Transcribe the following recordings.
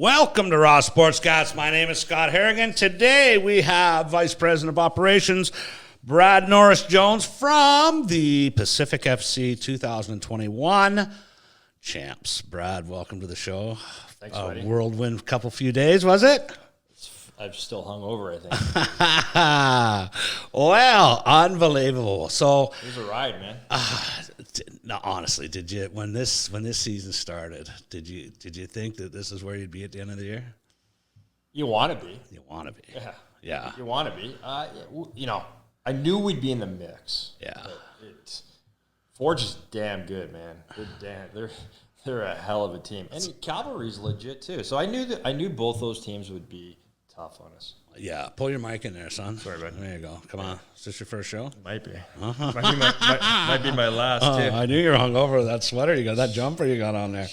Welcome to Raw Sportscast. My name is Scott Harrigan. Today we have Vice President of Operations Brad Norris-Jones from the Pacific FC 2021 champs. Brad, welcome to the show. Thanks, buddy. Whirlwind few days, was it? I'm still hungover, I think. Well, unbelievable. So it was a ride, man. No, honestly, did you when this season started? Did you think that this is where you'd be at the end of the year? You want to be. You want to be. Yeah. You want to be. I knew we'd be in the mix. Yeah. Forge is damn good, man. They're a hell of a team, and Cavalry's legit too. So I knew both those teams would be tough on us. Yeah, pull your mic in there, son. Sorry, bud. There you go. Come on. Is this your first show? Might be. Might be my last, too. I knew you were hungover with that sweater you got, that jumper you got on there.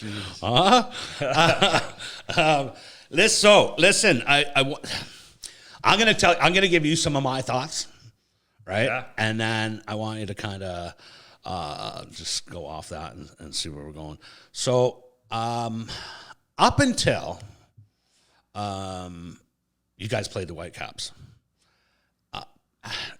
Listen, I'm going to give you some of my thoughts, right? Yeah. And then I want you to kind of just go off that and see where we're going. So up until you guys played the Whitecaps.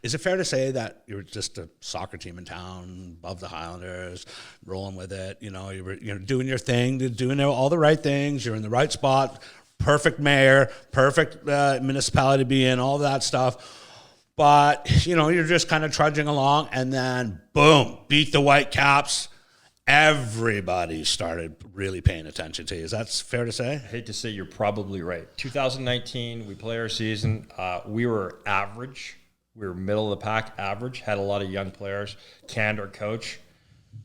Is it fair to say that you were just a soccer team in town, above the Highlanders, rolling with it? You know, you were doing your thing, doing all the right things. You're in the right spot, perfect mayor, perfect municipality to be in, all that stuff. But, you're just kind of trudging along, and then, boom, beat the Whitecaps. Everybody started really paying attention to you. Is that fair to say? I hate to say you're probably right. 2019, we play our season. We were average. We were middle of the pack, average. Had a lot of young players. Canned our coach.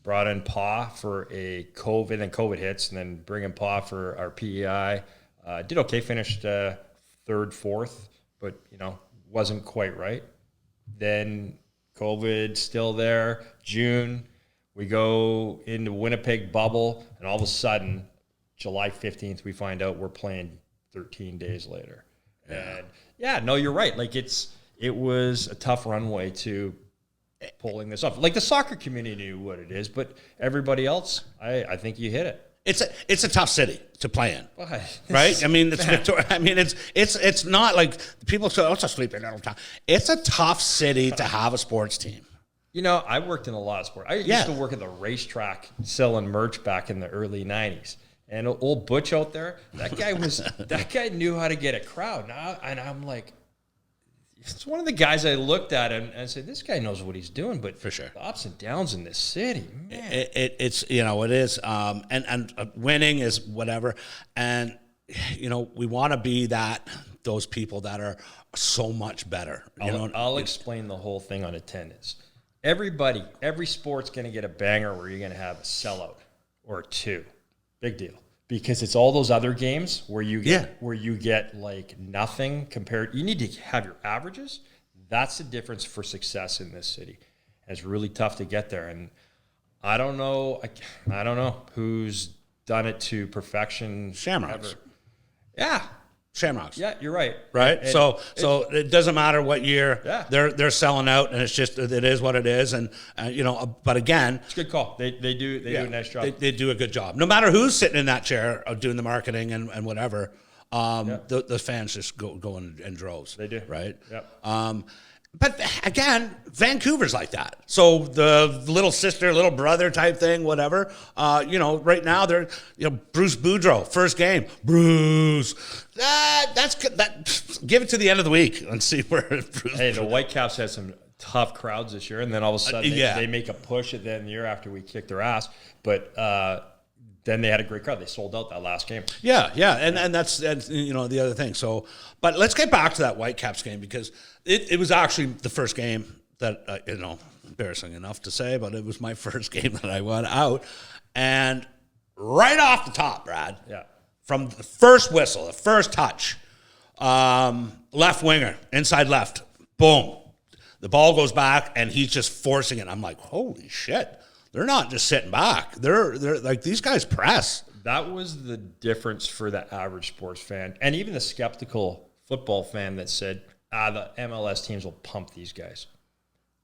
Brought in Pa for a COVID, then COVID hits, and then bring in Pa for our PEI. Did okay, finished third, fourth, but, wasn't quite right. Then COVID still there. June. We go into Winnipeg bubble, and all of a sudden, July 15th, we find out we're playing 13 days later. Yeah. And you're right. Like it was a tough runway to pulling this off. Like the soccer community knew what it is, but everybody else, I think you hit it. It's a tough city to play in, right? I mean, it's Victoria. I mean, it's not like people say, "Oh, it's a sleepy little town." It's a tough city to have a sports team. I worked in a lot of sport. I used to work at the racetrack selling merch back in the early 90s. And old Butch out there, that guy knew how to get a crowd. And I'm like, it's one of the guys I looked at and said, this guy knows what he's doing. But for sure, the ups and downs in this city, man. It's it is. And winning is whatever. And, we want to be those people that are so much better. I'll explain the whole thing on attendance. Every sport's going to get a banger where you're going to have a sellout or two. Big deal. Because it's all those other games where you get like nothing compared. You need to have your averages. That's the difference for success in this city. And it's really tough to get there. And I don't know who's done it to perfection. Shamrocks. Ever. Yeah. Shamrocks. Yeah, you're right. Right? So it doesn't matter what year they're selling out, and it's just, it is what it is. And, but again. It's a good call. They do a nice job. They do a good job. No matter who's sitting in that chair doing the marketing and whatever, the fans just go in droves. They do. Right? Yep. But again, Vancouver's like that. So the little sister, little brother type thing, whatever. Right now they're, Bruce Boudreau, first game. Bruce. Give it to the end of the week and see where Bruce. Hey, the Whitecaps had some tough crowds this year, and then all of a sudden they make a push at the end of the year after we kicked their ass. But then they had a great crowd. They sold out that last game. Yeah, and that's the other thing. So, but let's get back to that Whitecaps game, because it was actually the first game that embarrassing enough to say, but it was my first game that I went out, and right off the top, Brad. Yeah. From the first whistle, the first touch, left winger, inside left, boom, the ball goes back, and he's just forcing it. I'm like, holy shit. They're not just sitting back. They're like, these guys press. That was the difference for the average sports fan, and even the skeptical football fan that said, the MLS teams will pump these guys.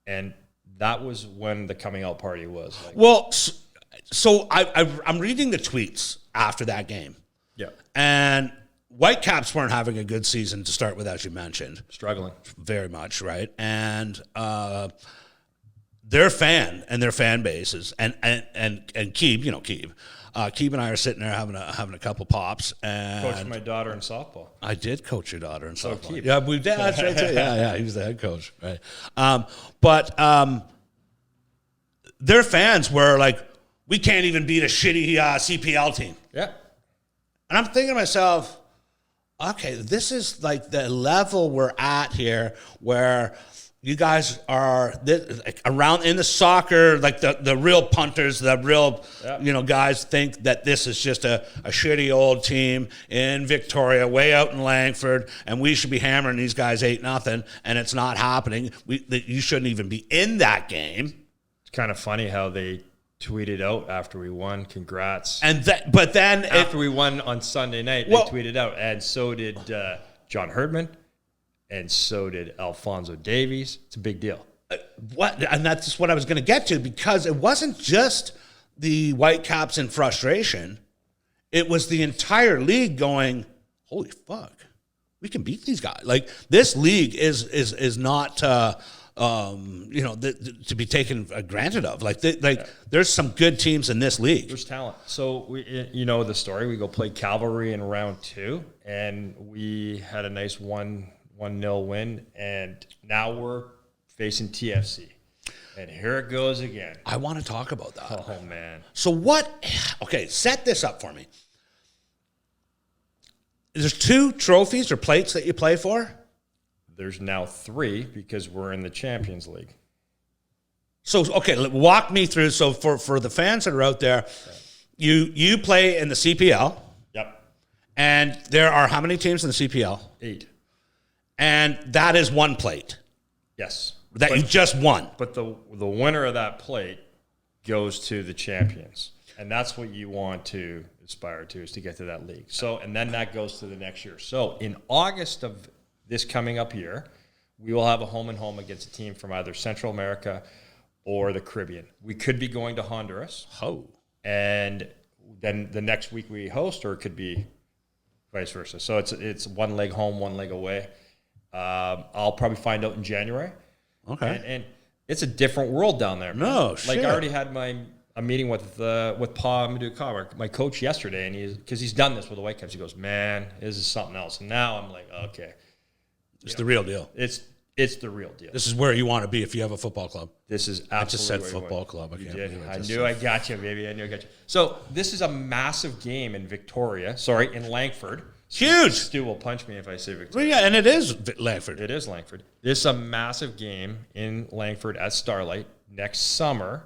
And that was when the coming out party was. Like, well, so I'm reading the tweets after that game. Yeah. And Whitecaps weren't having a good season to start with, as you mentioned. Struggling. Very much, right? And their fan bases, and Keeb, Keeb and I are sitting there having a couple pops. And coached my daughter in softball. I did coach your daughter in softball. Keeb. Yeah, we did. That's right too. Yeah, he was the head coach, right? But their fans were like, we can't even beat a shitty CPL team. Yeah. And I'm thinking to myself, okay, this is like the level we're at here, where you guys are around in the soccer, like the real punters, the real, guys think that this is just a shitty old team in Victoria, way out in Langford, and we should be hammering these guys 8-0, and it's not happening. You shouldn't even be in that game. It's kind of funny how they tweeted out after we won, congrats. But then after we won on Sunday night, they tweeted out, and so did John Herdman. And so did Alphonso Davies. It's a big deal. And that's just what I was going to get to, because it wasn't just the Whitecaps in frustration. It was the entire league going, holy fuck, we can beat these guys. Like, this league is not, to be taken granted of. There's some good teams in this league. There's talent. So, the story. We go play Cavalry in round 2, and we had a nice 1-0 win, and now we're facing TFC. And here it goes again. I want to talk about that. Oh, man. So set this up for me. There's 2 trophies or plates that you play for? There's now 3 because we're in the Champions League. So, walk me through. So for the fans that are out there, you play in the CPL. Yep. And there are how many teams in the CPL? 8. And that is 1 plate. Yes. You just won. But the winner of that plate goes to the champions. And that's what you want to aspire to, is to get to that league. So, and then that goes to the next year. So in August of this coming up year, we will have a home-and-home against a team from either Central America or the Caribbean. We could be going to Honduras. Oh. And then the next week we host, or it could be vice versa. So it's 1 leg home, 1 leg away. I'll probably find out in January. Okay. And it's a different world down there. Man. No, shit. Like, I already had a meeting with Pa Maduka, my coach, yesterday, and because he's done this with the Whitecaps. He goes, man, this is something else. And now I'm like, okay. It's the real deal. It's the real deal. This is where you want to be if you have a football club. This is absolutely. I just said football club. I can't believe I knew I got you, baby. I knew I got you. So this is a massive game in in Langford. Huge. Stu will punch me if I say Victoria. Well, yeah, and it is Langford. It is Langford. This is a massive game in Langford at Starlight next summer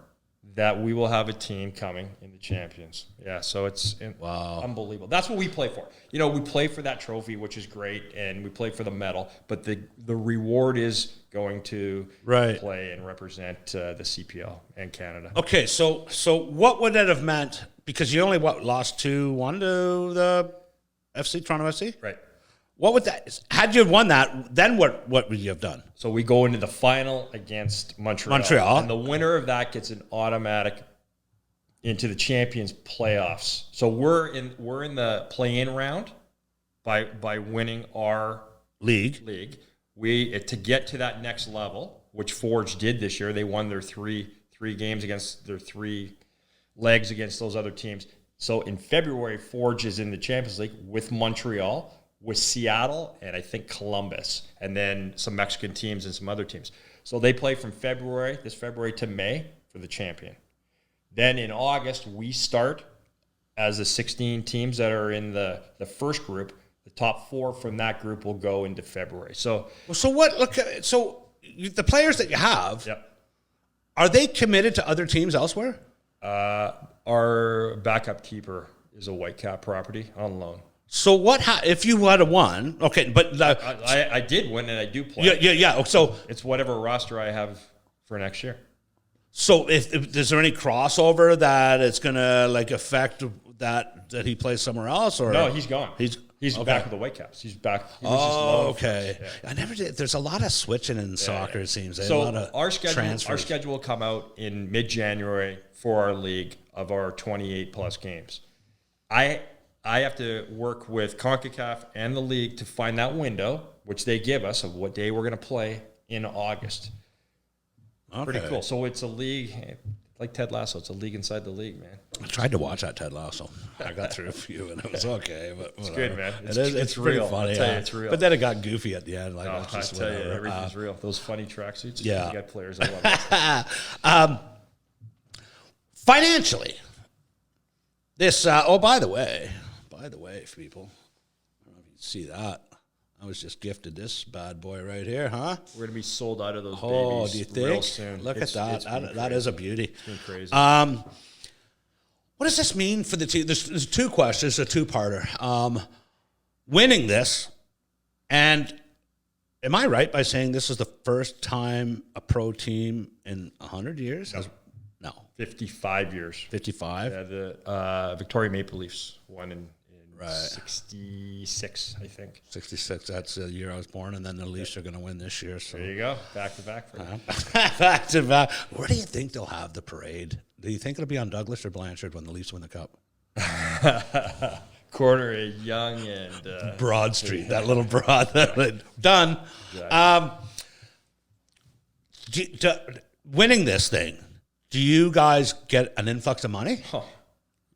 that we will have a team coming in the champions. Yeah, so it's unbelievable. That's what we play for. We play for that trophy, which is great, and we play for the medal, but the reward is going to play and represent the CPL and Canada. Okay, so what would that have meant? Because you only lost 2-1 to the FC, Toronto FC? Right. What would that, had you won that, then what would you have done? So we go into the final against Montreal. And the winner of that gets an automatic into the Champions playoffs. So we're in the play-in round by winning our league. We to get to that next level, which Forge did this year. They won their three games against their 3 legs against those other teams. So in February, Forge is in the Champions League with Montreal, with Seattle, and I think Columbus, and then some Mexican teams and some other teams. So they play from this February to May for the champion. Then in August, we start as the 16 teams that are in the first group. The top 4 from that group will go into February. So the players that you have, are they committed to other teams elsewhere? Our backup keeper is a Whitecap property on loan. So what? If you had won, okay, but I did win, and I do play. yeah. So it's whatever roster I have for next year. So if is there any crossover that it's gonna like affect that he plays somewhere else, or no? He's gone. He's okay. Back with the Whitecaps. He's back. He was just okay. Yeah. I never did. There's a lot of switching in soccer. It seems. So a lot of our schedule. transfers. Our schedule will come out in mid-January for our league of our 28 plus games. I have to work with CONCACAF and the league to find that window, which they give us, of what day we're going to play in August. Okay. Pretty cool. So it's a league, like Ted Lasso. It's a league inside the league, man. I tried to watch that Ted Lasso. I got through a few, and it was okay. But it's good, man. It's real. Funny. I'll tell you, it's real. But then it got goofy at the end. Like, I tell you, everything's real. Those funny tracksuits. Yeah. You got players. I love it. Financially, this. By the way, people, I don't know if you see that. I was just gifted this bad boy right here, huh? We're gonna be sold out of those babies. Oh, do you think? Real soon. Look at that. That is a beauty. It's been crazy. What does this mean for the team? There's two questions, a two-parter. Winning this, and am I right by saying this is the first time a pro team in 100 years? No. 55 years. 55? Yeah, the Victoria Maple Leafs won in right. 66, I think. 66, that's the year I was born, and then the Leafs are going to win this year. So. There you go, back to back. Back to back. Where do you think they'll have the parade? Do you think it'll be on Douglas or Blanchard when the Leafs win the Cup? Corner of Young and... Broad Street, that little broad. Done. Exactly. Winning this thing, do you guys get an influx of money? Huh.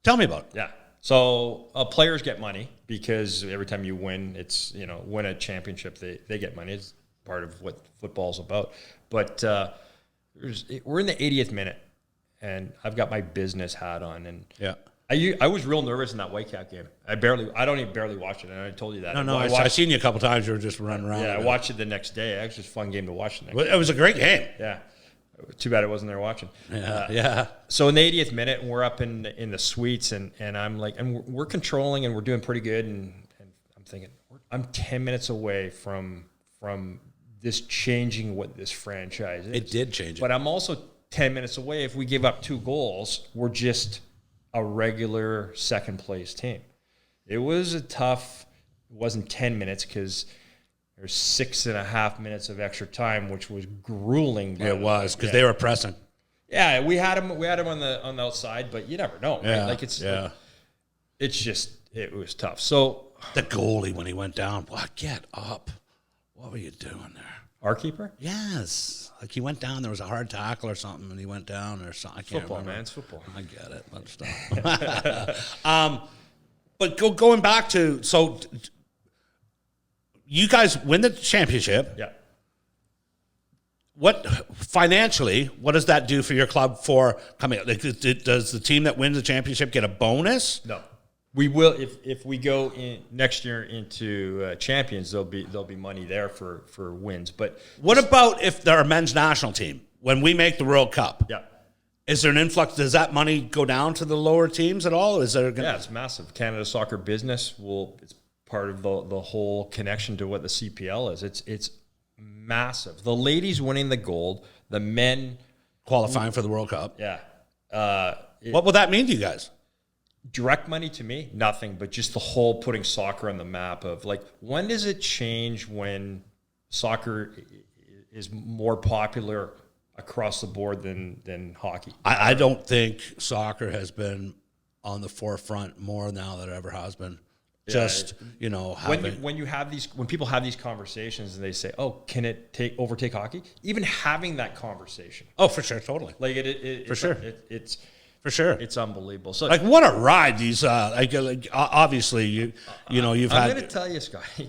Tell me about it. Yeah. So players get money because every time you win, it's, win a championship, they get money. It's part of what football's about. But we're in the 80th minute, and I've got my business hat on. And yeah, I was real nervous in that Whitecap game. I don't even barely watch it, and I told you that. No, I've seen you a couple times. You were just running around. Yeah, I watched it the next day. It was just a fun game to watch the next day. It was a great game. Yeah. Too bad I wasn't there watching. Yeah. So in the 80th minute, we're up in the suites, and I'm like, and we're controlling, and we're doing pretty good, and I'm thinking, I'm 10 minutes away from this changing what this franchise is. It did change it. But I'm also 10 minutes away. If we give up 2 goals, we're just a regular second place team. It was it wasn't 10 minutes because there's 6.5 minutes of extra time, which was grueling. It was because they were pressing. Yeah, we had him on the outside, but you never know. Yeah, right? Like it was tough. So the goalie when he went down, get up. What were you doing there? Our keeper? Yes. Like he went down, there was a hard tackle or something, and he went down or something. I can't football, remember. Man, it's football. I get it. Let's stop. But going back to, so you guys win the championship. Yeah. What financially, what does that do for your club for coming up? Like, does the team that wins the championship get a bonus? No. We will if we go in next year into champions. There'll be money there for wins. But what about if they're a men's national team when we make the World Cup? Yeah, is there an influx? Does that money go down to the lower teams at all? Is there? Yeah, it's massive. Canada Soccer Business it's part of the whole connection to what the CPL is. It's massive. The ladies winning the gold, the men qualifying for the World Cup. Yeah. What will that mean to you guys? Direct money to me, nothing, but just the whole putting soccer on the map of like, when does it change when soccer is more popular across the board than hockey? I don't think soccer has been on the forefront more now than it ever has been. Just, having... when people have these conversations and they say, oh, can it overtake hockey? Even having that conversation. Oh, for sure. Totally. Like for sure. For sure, it's unbelievable. So, like, what a ride these! Obviously, you've had. I'm going to tell you, Scotty.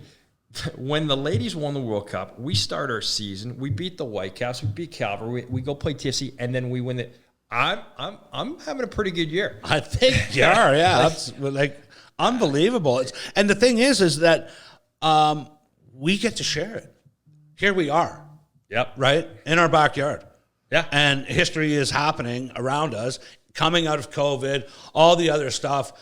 When the ladies won the World Cup, we start our season. We beat the Whitecaps. We beat Calgary. We go play TFC, and then we win it. I'm having a pretty good year. I think you are. Yeah, that's like unbelievable. And the thing is that we get to share it. Here we are. Yep. Right in our backyard. Yeah. And history is happening around us. Coming out of COVID, all the other stuff,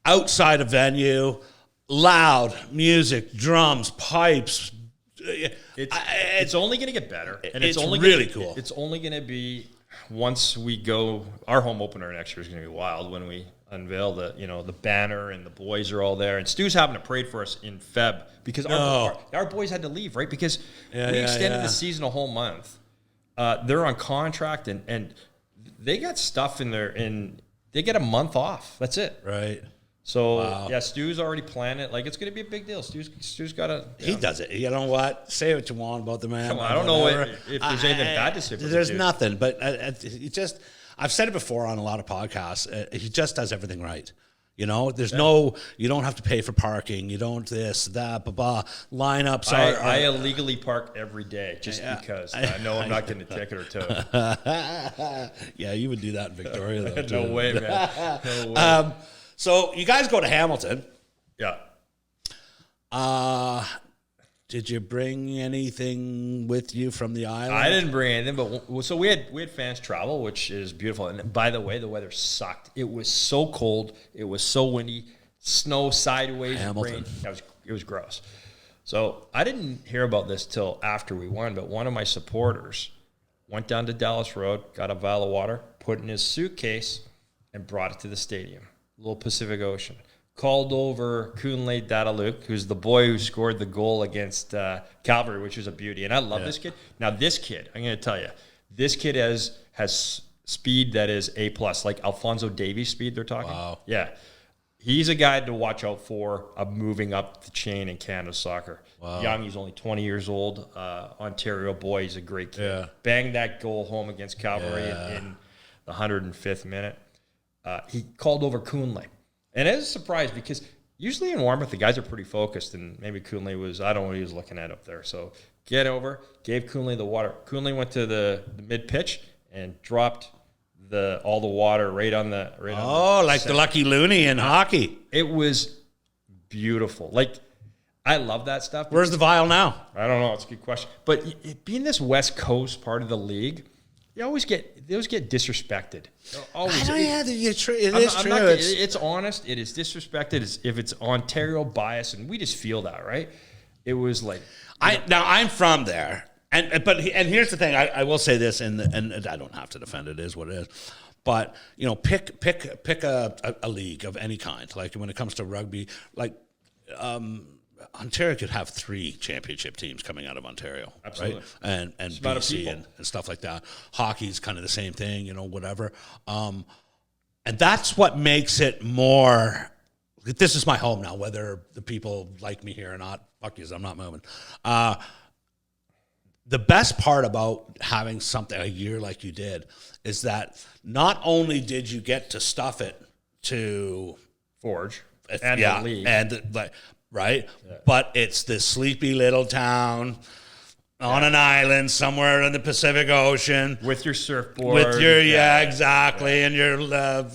outside of venue, loud music, drums, pipes. It's only going to get better, and it's only really cool. It's only going to be once we go. Our home opener next year is going to be wild when we unveil the banner and the boys are all there. And Stu's having a parade for us in Feb because our boys had to leave, right? Because we extended the season a whole month. They're on contract and they got stuff in there, and they get a month off. That's it, right? So Stu's already planned it. Like, it's going to be a big deal. Stu's got to. He does it. You know what? Say what you want about the man. Come on, I don't know if there's anything bad to say. There's nothing, but he just. I've said it before on a lot of podcasts. He just does everything right. You know, there's you don't have to pay for parking. You don't this, that, lineups. I illegally park every day just because I know I'm not getting a ticket or two. Yeah, you would do that in Victoria, though. No way, man. No way. So you guys go to Hamilton. Yeah. Did you bring anything with you from the island? I didn't bring anything, but so we had fans travel, which is beautiful. And by the way, the weather sucked. It was so cold. It was so windy. Snow sideways. Hamilton. Rain. It was gross. So I didn't hear about this till after we won, but one of my supporters went down to Dallas Road, got a vial of water, put it in his suitcase, and brought it to the stadium. Little Pacific Ocean. Called over Kunle Dadaluk, who's the boy who scored the goal against Calgary, which was a beauty. And I love this kid. Now, this kid, I'm going to tell you, this kid has speed that is A+, like Alphonso Davies speed they're talking. Wow. Yeah. He's a guy to watch out for moving up the chain in Canada soccer. Wow. Young, he's only 20 years old. Ontario boy, he's a great kid. Yeah. Banged that goal home against Calgary in the 105th minute. He called over Kunle. And it was a surprise because usually in Warmouth, the guys are pretty focused, and maybe Kunle was, I don't know what he was looking at up there. So get over, gave Kunle the water. Kunle went to the mid-pitch and dropped all the water right on the like center. The Lucky Looney in hockey. It was beautiful. Like, I love that stuff. Where's the vial now? I don't know. It's a good question. But being this West Coast part of the league, they always get disrespected. Always. It is true. It's honest. It is disrespected if it's Ontario bias, and we just feel that, right? It was like I'm from there, and here's the thing. I will say this, and I don't have to defend it. It is what it is. But pick a league of any kind. Like when it comes to rugby, like. Ontario could have 3 championship teams coming out of Ontario, absolutely, right? And BC and stuff like that. Hockey's kind of the same thing, whatever. And that's what makes it more. This is my home now, whether the people like me here or not. Fuck you, I'm not moving. The best part about having something a year like you did is that not only did you get to stuff it to Forge and the league and right? Yeah. But it's this sleepy little town on an island somewhere in the Pacific Ocean. With your surfboard. With your, exactly. Yeah. And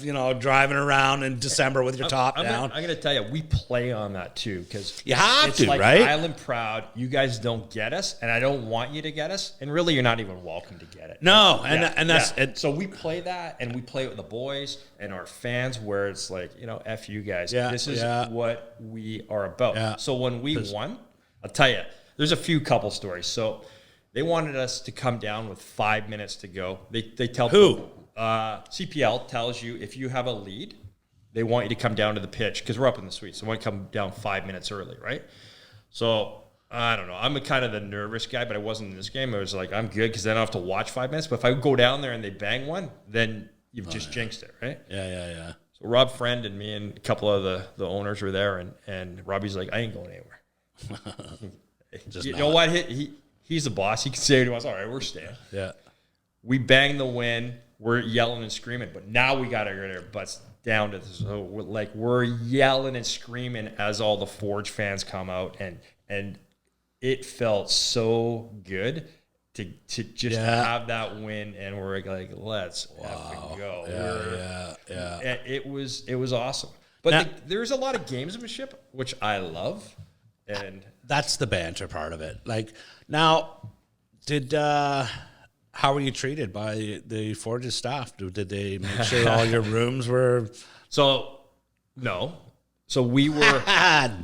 you're, driving around in December with your top down. I'm going to tell you, we play on that too. Because you have to, like right? Island proud. You guys don't get us, and I don't want you to get us. And really, you're not even welcome to get it. No, and that's... Yeah. So we play that, and we play it with the boys and our fans where it's like, F you guys. Yeah, this is what we are about. Yeah. So when we won, I'll tell you, there's a few couple stories. So they wanted us to come down with 5 minutes to go. They tell who? CPL tells you if you have a lead, they want you to come down to the pitch because we're up in the suite. So they want to come down 5 minutes early, right? So I don't know. I'm kind of the nervous guy, but I wasn't in this game. I was like, I'm good because then I don't have to watch 5 minutes. But if I go down there and they bang one, then you've just jinxed it, right? Yeah. So Rob Friend and me and a couple of the owners were there, and Robbie's like, I ain't going anywhere. You know what? He's the boss. He can say what he wants. All right, we're staying. Yeah. We bang the win. We're yelling and screaming, but now we got to get our butts down to this. So we're yelling and screaming as all the Forge fans come out, and it felt so good to just have that win, and we're like, let's effing go. Yeah. It was awesome. But there's a lot of gamesmanship, which I love, and that's the banter part of it. Like now, how were you treated by the Forge's staff? Did they make sure all your rooms were? So, no. So we were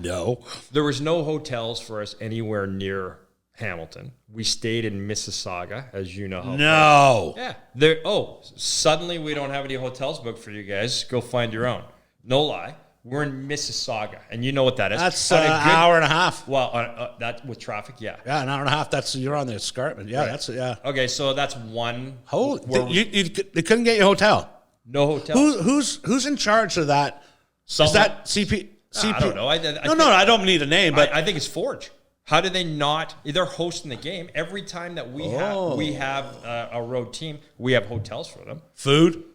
No. there was no hotels for us anywhere near Hamilton. We stayed in Mississauga, as you know. No. Yeah. Suddenly we don't have any hotels booked for you guys. Go find your own. No lie. We're in Mississauga, and you know what that is. That's an hour and a half. Well, that with traffic, yeah. Yeah, an hour and a half. You're on the escarpment. Yeah, Right. yeah. Okay, so that's one. They couldn't get you a hotel. No hotel. Who's in charge of that? Is that CP? I don't know. I don't need a name, but I think it's Forge. How do they not? They're hosting the game every time that we have a road team. We have hotels for them. Food.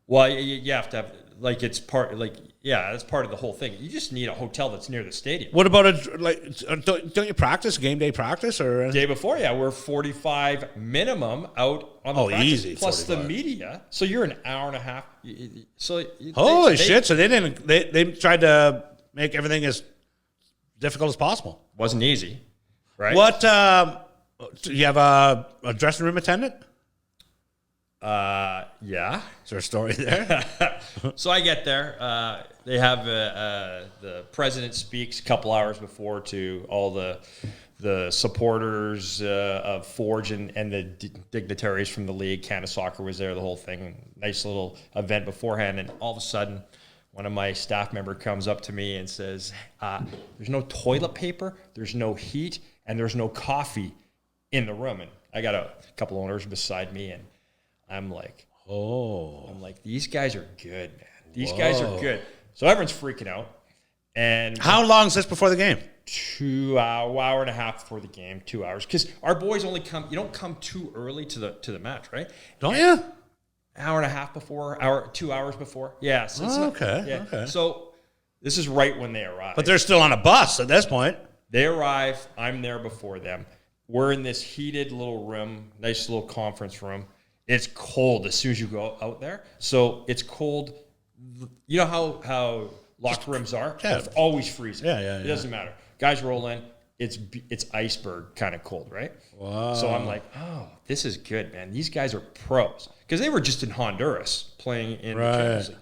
Well, you have to have it's part that's part of the whole thing. You just need a hotel that's near the stadium. What about don't you practice game day practice or day before? Yeah, we're 45 minimum out on the practice, easy plus 45. the media. So you're an hour and a half. So holy shit! So they tried to make everything as difficult as possible. Wasn't easy, right? What do you have a dressing room attendant? Yeah. Is there a story there? So I get there. They have the president speaks a couple hours before to all the supporters of Forge and the dignitaries from the league. Canada Soccer was there, the whole thing. Nice little event beforehand. And all of a sudden, one of my staff member comes up to me and says, there's no toilet paper, there's no heat, and there's no coffee in the room. And I got a couple owners beside me, and I'm like, these guys are good, man. These guys are good. So everyone's freaking out. And how long is this before the game? 2 hour and a half before the game, 2 hours. Because our boys only come. You don't come too early to the match, right? Don't you? Hour and a half before, 2 hours before. Yeah. So it's okay. So this is right when they arrive. But they're still on a bus at this point. They arrive. I'm there before them. We're in this heated little room, nice little conference room. It's cold as soon as you go out there. So it's cold. You know how locker rooms are? Yeah. It's always freezing. Yeah. It doesn't matter. Guys roll in. It's iceberg kind of cold, right? Wow. So I'm like, oh, this is good, man. These guys are pros. Because they were just in Honduras playing in the Champions League.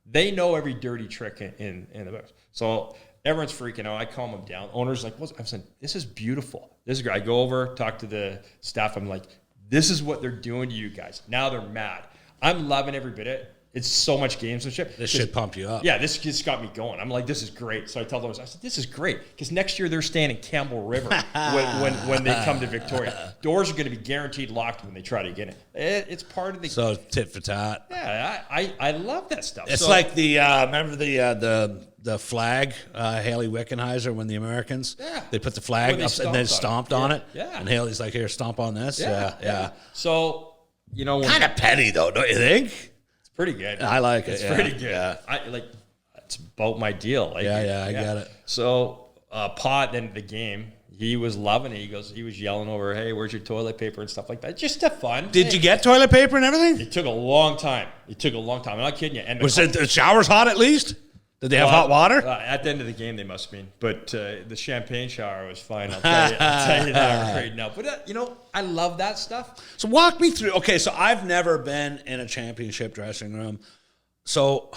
They know every dirty trick in the books. So everyone's freaking out. I calm them down. Owner's like, I'm saying, this is beautiful. This is great. I go over, talk to the staff. I'm like, this is what they're doing to you guys. Now they're mad. I'm loving every bit of it. It's so much gamesmanship. This should pump you up. Yeah, this just got me going. I'm like, this is great. So I tell those, I said, this is great because next year they're staying in Campbell River when they come to Victoria. Doors are going to be guaranteed locked when they try to get in. It's part of the. So tit for tat. Yeah, I love that stuff. It's like the remember the flag, Haley Wickenheiser when the Americans they put the flag up and then stomped on it. Yeah, and Haley's like, here, stomp on this. Yeah. So kind of petty though, don't you think? Pretty good. I like it. It's pretty good. Yeah. It's about my deal. I get it. So Pot, at the end of the game, he was loving it. He was yelling over, hey, where's your toilet paper and stuff like that. Just fun. Did you get toilet paper and everything? It took a long time. I'm not kidding you. And was the showers hot at least? Did they have hot water? At the end of the game, they must have been. But the champagne shower was fine. I'll tell you that right now. But, I love that stuff. So walk me through. Okay, so I've never been in a championship dressing room. So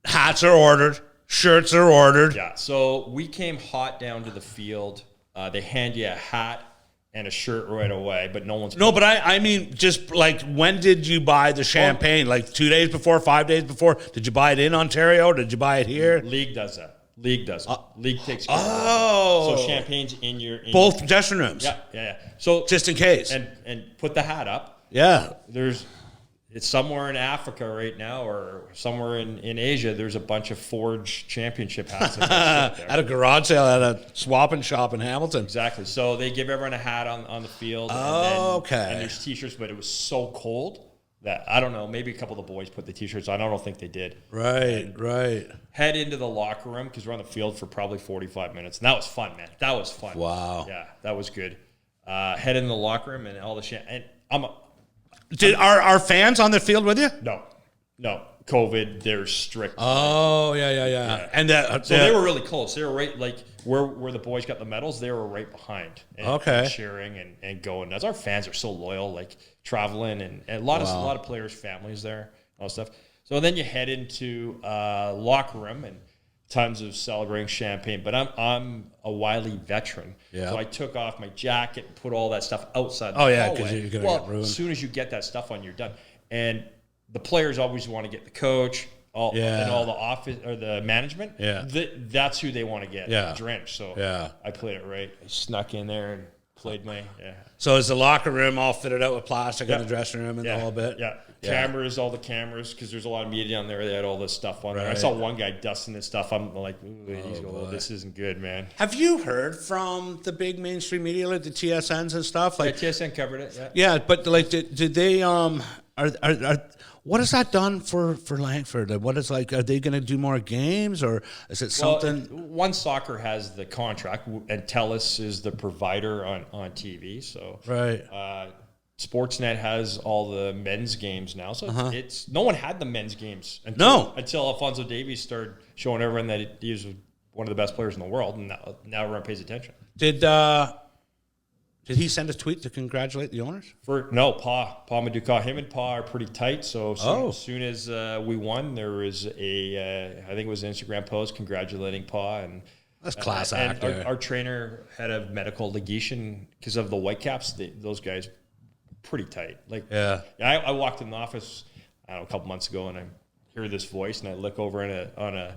hats are ordered. Shirts are ordered. Yeah, so we came hot down to the field. They hand you a hat and a shirt right away, but no one's... No, but I mean, just like, when did you buy the champagne? Like 2 days before, 5 days before? Did you buy it in Ontario? Did you buy it here? League does that. League takes care of it. Oh. So champagne's in your... Both dressing rooms? Yeah. So just in case. And put the hat up. Yeah. It's somewhere in Africa right now or somewhere in Asia, there's a bunch of Forge championship hats. At a garage sale at a swapping shop in Hamilton. Exactly. So they give everyone a hat on the field. And there's T-shirts, but it was so cold that, I don't know, maybe a couple of the boys put the T-shirts on. I don't think they did. Right. Head into the locker room because we're on the field for probably 45 minutes. And that was fun, man. That was fun. Wow. Yeah, that was good. Head in the locker room and all the shit. And Are fans on the field with you? No. COVID, they're strict. Oh, yeah. And so they were really close. They were right, like where the boys got the medals. They were right behind. And cheering and going. As our fans are so loyal, like traveling and a lot of players' families there, all that stuff. So then you head into locker room and tons of celebrating champagne. But I'm a wily veteran, Yeah. so I took off my jacket and put all that stuff outside. Oh, the yeah, hallway. because you're going to get ruined. As soon as you get that stuff on, you're done. And the players always want to get the coach. And all the office or the management, that's who they want to get drenched. So I played it right. I snuck in there and played my So is the locker room all fitted out with plastic in the dressing room and the whole bit? Yeah. Cameras, all the cameras, because there's a lot of media down there. They had all this stuff on there. I saw one guy dusting this stuff. I'm like, this isn't good, man. Have you heard from the big mainstream media, like the TSNs and stuff? Like TSN covered it. Yeah, but like, did they are what has that done for Langford? What is like? Are they going to do more games, or is it something? One Soccer has the contract, and TELUS is the provider on TV. So Sportsnet has all the men's games now. So it's no one had the men's games until Alphonso Davies started showing everyone that he was one of the best players in the world, and now everyone pays attention. Did he send a tweet to congratulate the owners? Paul Maduka. Him and Paul are pretty tight. So as soon as we won, there was I think it was an Instagram post congratulating Paul. And that's class act. And our trainer had a medical ligation because of the Whitecaps. Those guys pretty tight. I walked in the office, I don't know, a couple months ago, and I hear this voice, and I look over on a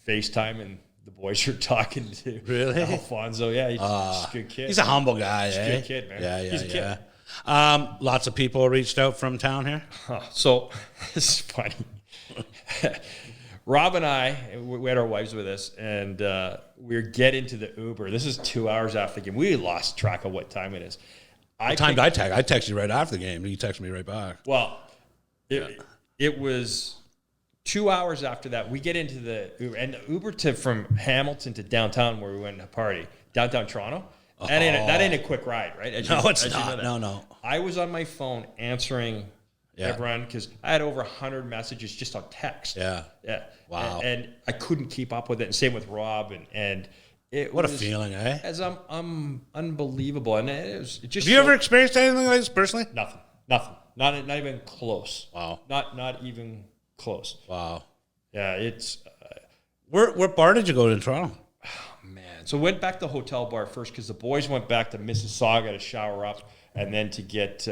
FaceTime, and the boys are talking to Alfonso. Yeah, he's just a good kid. He's a humble guy. He's a good kid, man. Yeah, he's a kid. Lots of people reached out from town here. So this is funny. Rob and I, we had our wives with us, and we were getting to the Uber. This is 2 hours after the game. We lost track of what time it is. What time did I text? I texted you right after the game. You texted me right back. Well, it was 2 hours after that. We get into the Uber, and the Uber from Hamilton to downtown where we went to party, downtown Toronto. That ain't a quick ride, right? It's not. No. I was on my phone answering everyone because I had over 100 messages just on text. Yeah. Wow. And I couldn't keep up with it. And same with Rob and. What a feeling, eh? As I'm unbelievable, and it was just. Have you ever experienced anything like this personally? Nothing. Not even close. Wow. Not even close. Wow. Yeah, it's. Where bar did you go to in Toronto? Oh, man. So went back to Hotel Bar first because the boys went back to Mississauga to shower up and then to get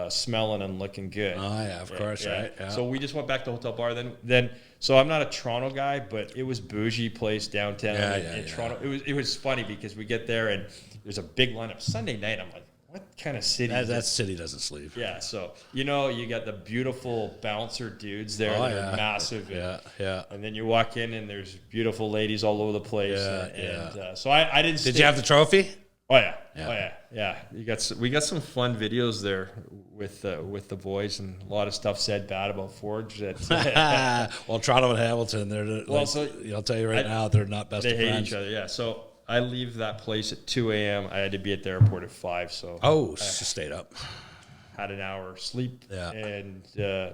smelling and looking good. Oh yeah, of course, right. Yeah. So we just went back to Hotel Bar. Then. So I'm not a Toronto guy, but it was bougie place downtown in Toronto. It was funny because we get there and there's a big lineup Sunday night. I'm like, what kind of city? That city doesn't sleep. Yeah. So you got the beautiful bouncer dudes there. They're massive. Yeah. And then you walk in and there's beautiful ladies all over the place. So I didn't. Did you have the trophy? Oh yeah. We got some fun videos there with the boys, and a lot of stuff said bad about Forge. Well, Toronto and Hamilton, I'll tell you right now, they're not best of friends. They hate each other. Yeah. So I leave that place at 2 a.m. I had to be at the airport at 5. So she stayed up. Had an hour sleep. Yeah. And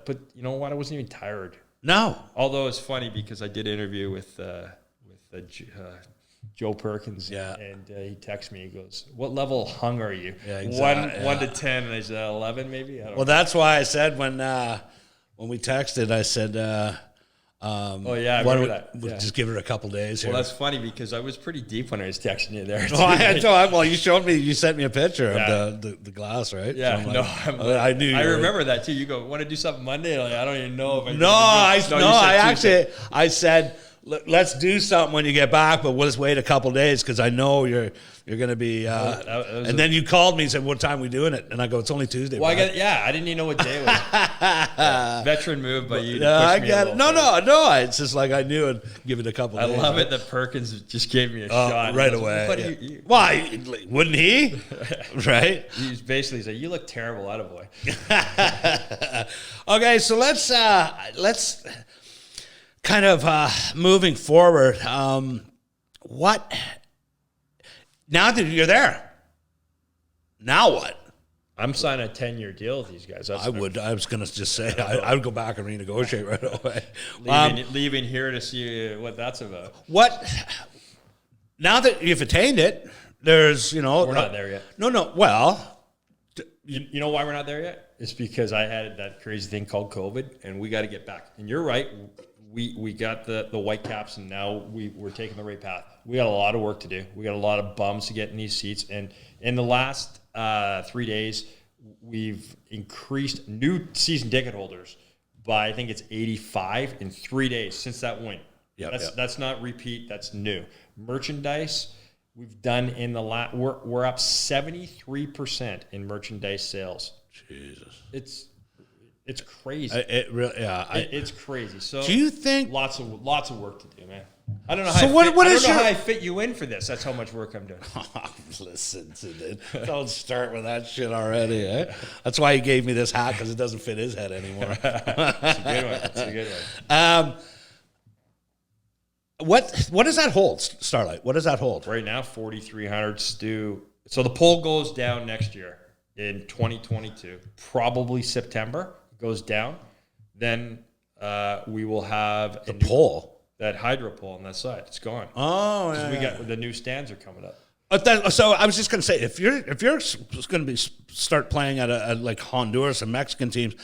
but you know what? I wasn't even tired. No. Although it's funny because I did an interview with Joe Perkins, and he texts me. He goes, "What level hung are you?" Yeah, exactly. 1 to 10, and I said 11, maybe. I don't know. That's why I said when we texted, I said, I remember that. We'll just give it a couple days here. Well, that's funny because I was pretty deep when I was texting you there. You showed me. You sent me a picture of the glass, right? Yeah, so I knew. I remember that too. You go, "Want to do something Monday?" Like, I don't even know if I said, let's do something when you get back, but we'll just wait a couple days because I know you're going to be. And then you called me and said, "What time are we doing it?" And I go, "It's only Tuesday." Well, I didn't even know what day it was. Veteran move by you. I get it. No. It's just like I knew I'd give it a couple days. I love it that Perkins just gave me a shot right away. Why wouldn't he? Right? He's basically said, "You look terrible, attaboy." Okay, so let's kind of moving forward. What? Now that you're there, now what? I'm signing a 10-year deal with these guys. I was going to just say I would go back and renegotiate right away. Leaving here to see what that's about. What? Now that you've attained it, there's we're not there yet. No. Well, you know why we're not there yet? It's because I had that crazy thing called COVID, and we got to get back. And you're right. we got the Whitecaps, and now we're taking the right path. We got a lot of work to do. We got a lot of bums to get in these seats. And in the last 3 days, we've increased new season ticket holders by, I think it's 85 in 3 days since that win. That's not repeat. That's new. Merchandise, we've done in the we're up 73% in merchandise sales. Jesus. It's crazy. It's crazy. So do you think lots of work to do, man? I don't know how I fit you in for this. That's how much work I'm doing. Listen to it. Don't start with that shit already. Eh? That's why he gave me this hat, because it doesn't fit his head anymore. It's a good one. What does that hold, Starlight? What does that hold? Right now, 4,300. Stu. So the poll goes down next year in 2022, probably September. Goes down. Then we will have the pole. That hydro pole on that side, it's gone. Oh, yeah. We got the new stands are coming up. So I was just going to say, if you're going to start playing at a like Honduras and Mexican teams,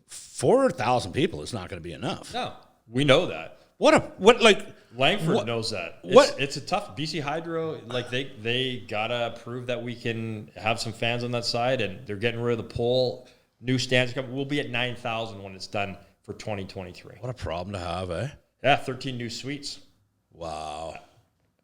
4,000 people is not going to be enough. No, we know that. Langford knows that. It's a tough BC Hydro. Like they gotta prove that we can have some fans on that side, and they're getting rid of the pole. New stands come. We'll be at 9,000 when it's done for 2023. What a problem to have, eh? Yeah, 13 new suites. Wow.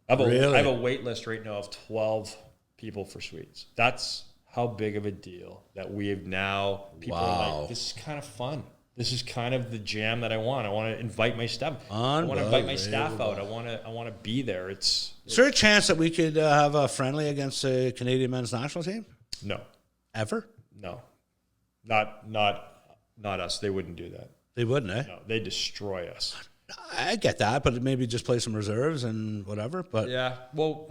I have a wait list right now of 12 people for suites. That's how big of a deal that we have now. People are like, this is kind of fun. This is kind of the jam that I want. I want to invite my staff. I want to invite my staff out. I want to be there. Is there a chance that we could have a friendly against the Canadian men's national team? No. Ever? No. Not us. They wouldn't do that. They wouldn't, eh? No, they destroy us. I get that, but maybe just play some reserves and whatever. But yeah, well,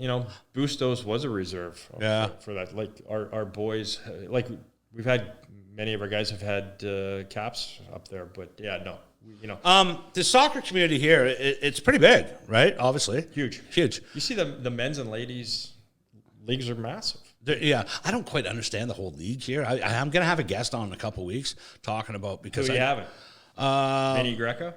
Bustos was a reserve. For that. Like our boys, like we've had many of our guys have had caps up there, but yeah, no, the soccer community here, it's pretty big, right? Obviously, huge. You see the men's and ladies leagues are massive. Yeah, I don't quite understand the whole league here. I'm going to have a guest on in a couple of weeks talking about because who you haven't. Manny Greco?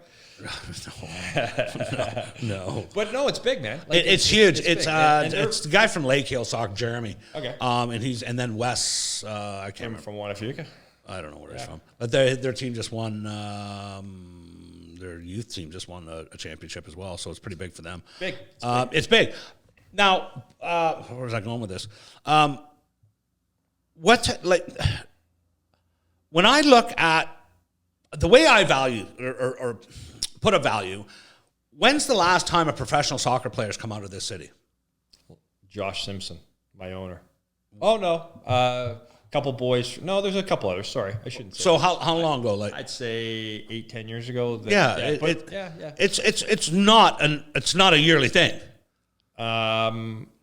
No. But no, it's big, man. Like, it's huge. It's the guy from Lake Hill Soccer, Jeremy. Okay. And then Wes. I can't remember from Wanafuka. I don't know where he's from, but their team just won. Their youth team just won a championship as well, so it's pretty big for them. Big. It's big. Now, where was I going with this? When I look at the way I value or put a value, when's the last time a professional soccer player has come out of this city? Josh Simpson, my owner. Oh no, couple boys. No, there's a couple others. Sorry, I shouldn't say. So how long ago? Like I'd say 8-10 years ago. Yeah. It's not a yearly thing.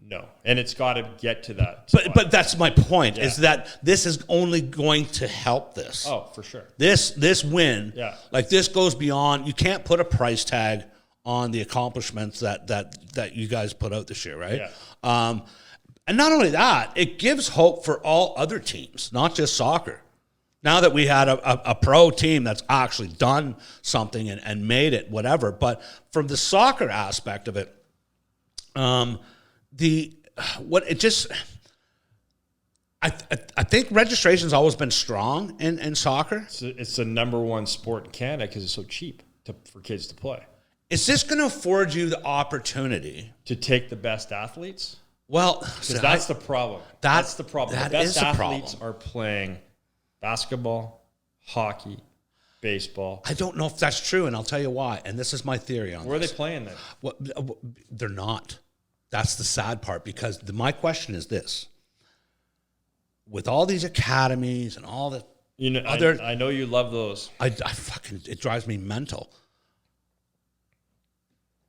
No, and it's got to get to that. But that's my point, is that this is only going to help this. Oh, for sure. This win, like this goes beyond. You can't put a price tag on the accomplishments that you guys put out this year, right? Yeah. And not only that, it gives hope for all other teams, not just soccer. Now that we had a pro team that's actually done something and made it, whatever. But from the soccer aspect of it, I think registration's always been strong in soccer. It's the number one sport in Canada because it's so cheap for kids to play. Is this going to afford you the opportunity to take the best athletes? Well, because that's the problem. That's the problem. The best athletes are playing basketball, hockey, baseball. I don't know if that's true, and I'll tell you why. And this is my theory on this. Where are they playing then? Well, they're not. That's the sad part, because my question is this. With all these academies and all the other... I know you love those. It drives me mental.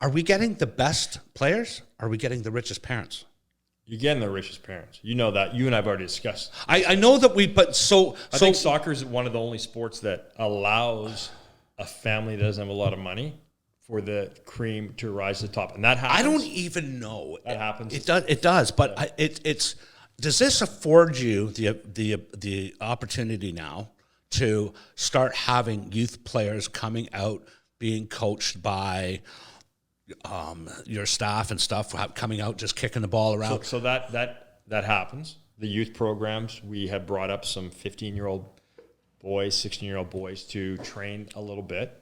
Are we getting the best players? Are we getting the richest parents? You're getting the richest parents. You know that. You and I have already discussed. I know that I think soccer is one of the only sports that allows a family that doesn't have a lot of money for the cream to rise to the top. And that happens. I don't even know. That happens. It does. But it's does this afford you the opportunity now to start having youth players coming out being coached by your staff and stuff, coming out, just kicking the ball around? So that happens. The youth programs, we have brought up some 15-year-old boys, 16-year-old boys to train a little bit.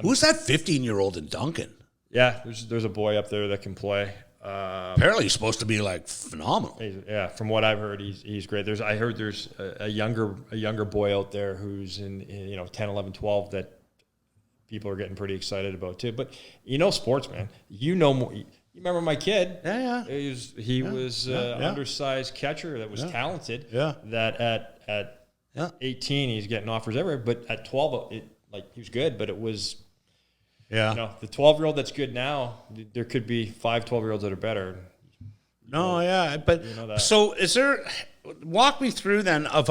Who's that 15-year-old in Duncan? Yeah, there's a boy up there that can play. Apparently, he's supposed to be like phenomenal. Yeah, from what I've heard, he's great. I heard there's a younger boy out there who's in 10, 11, 12 that people are getting pretty excited about too. But sports, man. More. You remember my kid? Yeah. He was undersized catcher that was talented. Yeah. That at 18 he's getting offers everywhere, but at 12 he was good, but it was. Yeah. The 12-year-old that's good now, there could be 5 12-year-olds that are better. But so is there? Walk me through then of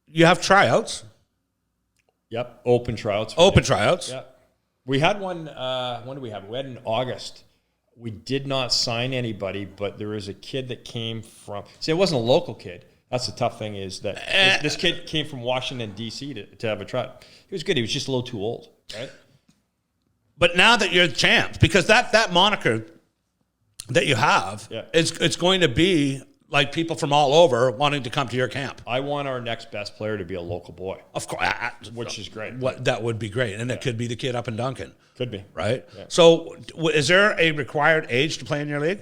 you have tryouts. Yep, open tryouts. Tryouts. Yeah, we had one. When did we have it? We had it in August. We did not sign anybody, but there was a kid that came from. See, it wasn't a local kid. That's the tough thing is that this kid came from Washington, D.C. to have a tryout. He was good. He was just a little too old, right? But now that you're the champs, because that moniker that you have, it's going to be like people from all over wanting to come to your camp. I want our next best player to be a local boy. Of course. Which is great. That would be great. And it could be the kid up in Duncan. Could be. Right? Yeah. So is there a required age to play in your league?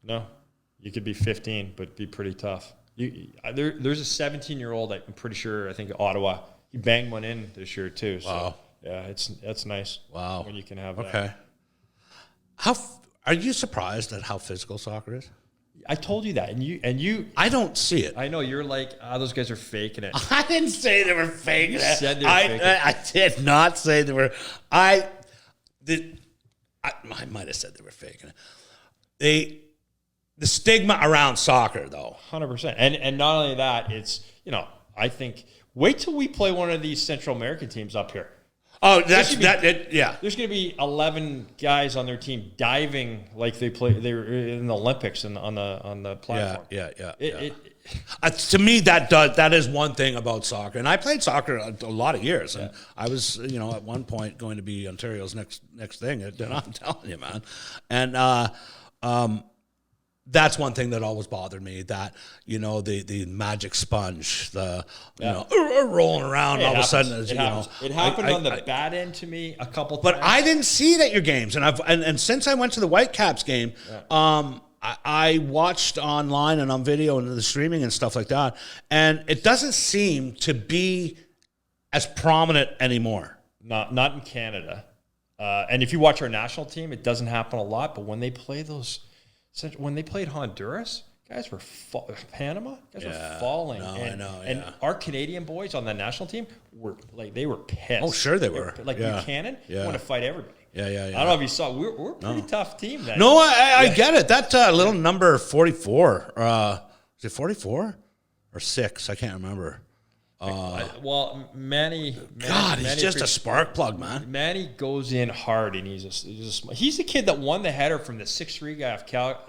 No. You could be 15, but be pretty tough. There's a 17-year-old, I'm pretty sure, I think Ottawa. He banged one in this year too. So, wow. Yeah, that's nice. Wow. When you can have that. Okay. Are you surprised at how physical soccer is? I told you that, and you. I don't see it. I know you're like, those guys are faking it. I didn't say they were faking it. Said they were faking it. I did not say they were. I might have said they were faking it. The stigma around soccer, though. 100%. And not only that, it's, I think, wait till we play one of these Central American teams up here. Oh, There's going to be 11 guys on their team diving like they were in the Olympics and on the platform. Yeah. To me, that is one thing about soccer. And I played soccer a lot of years. And I was, at one point going to be Ontario's next thing. I'm telling you, man. And that's one thing that always bothered me, that, the magic sponge, rolling around all of a sudden. It happened on the bad end to me a couple times. But I didn't see it at your games. And since I went to the Whitecaps game, I watched online and on video and the streaming and stuff like that, and it doesn't seem to be as prominent anymore. Not in Canada. And if you watch our national team, it doesn't happen a lot, but when they play when they played Honduras, guys were Panama, guys were falling. And our Canadian boys on the national team were pissed. Oh, sure they were. Buchanan want to fight everybody. Yeah. I don't know if you saw. We're a pretty tough team. I get it. That little number 44. Is it 44 or 6? I can't remember. Manny. He's just a spark plug, man. Manny goes in hard, and he's the kid that won the header from the 6'3" guy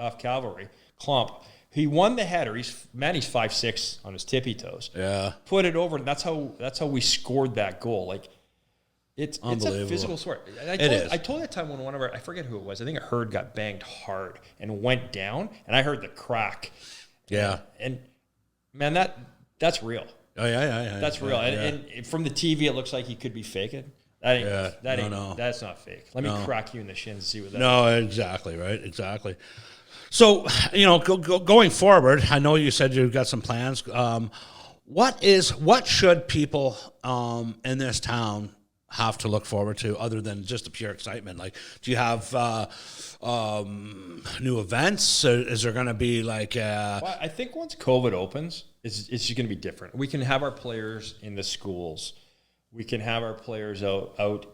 off Cavalry, Klump. He won the header. Manny's 5'6" on his tippy toes. Yeah, put it over, and that's how we scored that goal. It's a physical sport. I told that time when one of I forget who it was. I think a herd got banged hard and went down, and I heard the crack. Yeah, and man, that's real. Oh yeah. That's real. And from the TV, it looks like he could be faking. That's not fake. Let me crack you in the shins and see what that is. No, exactly, right? Exactly. So, going forward, I know you said you've got some plans. What should people in this town have to look forward to other than just the pure excitement? Like, do you have new events? Is there going to be Well, I think once COVID opens, it's just going to be different. We can have our players in the schools. We can have our players out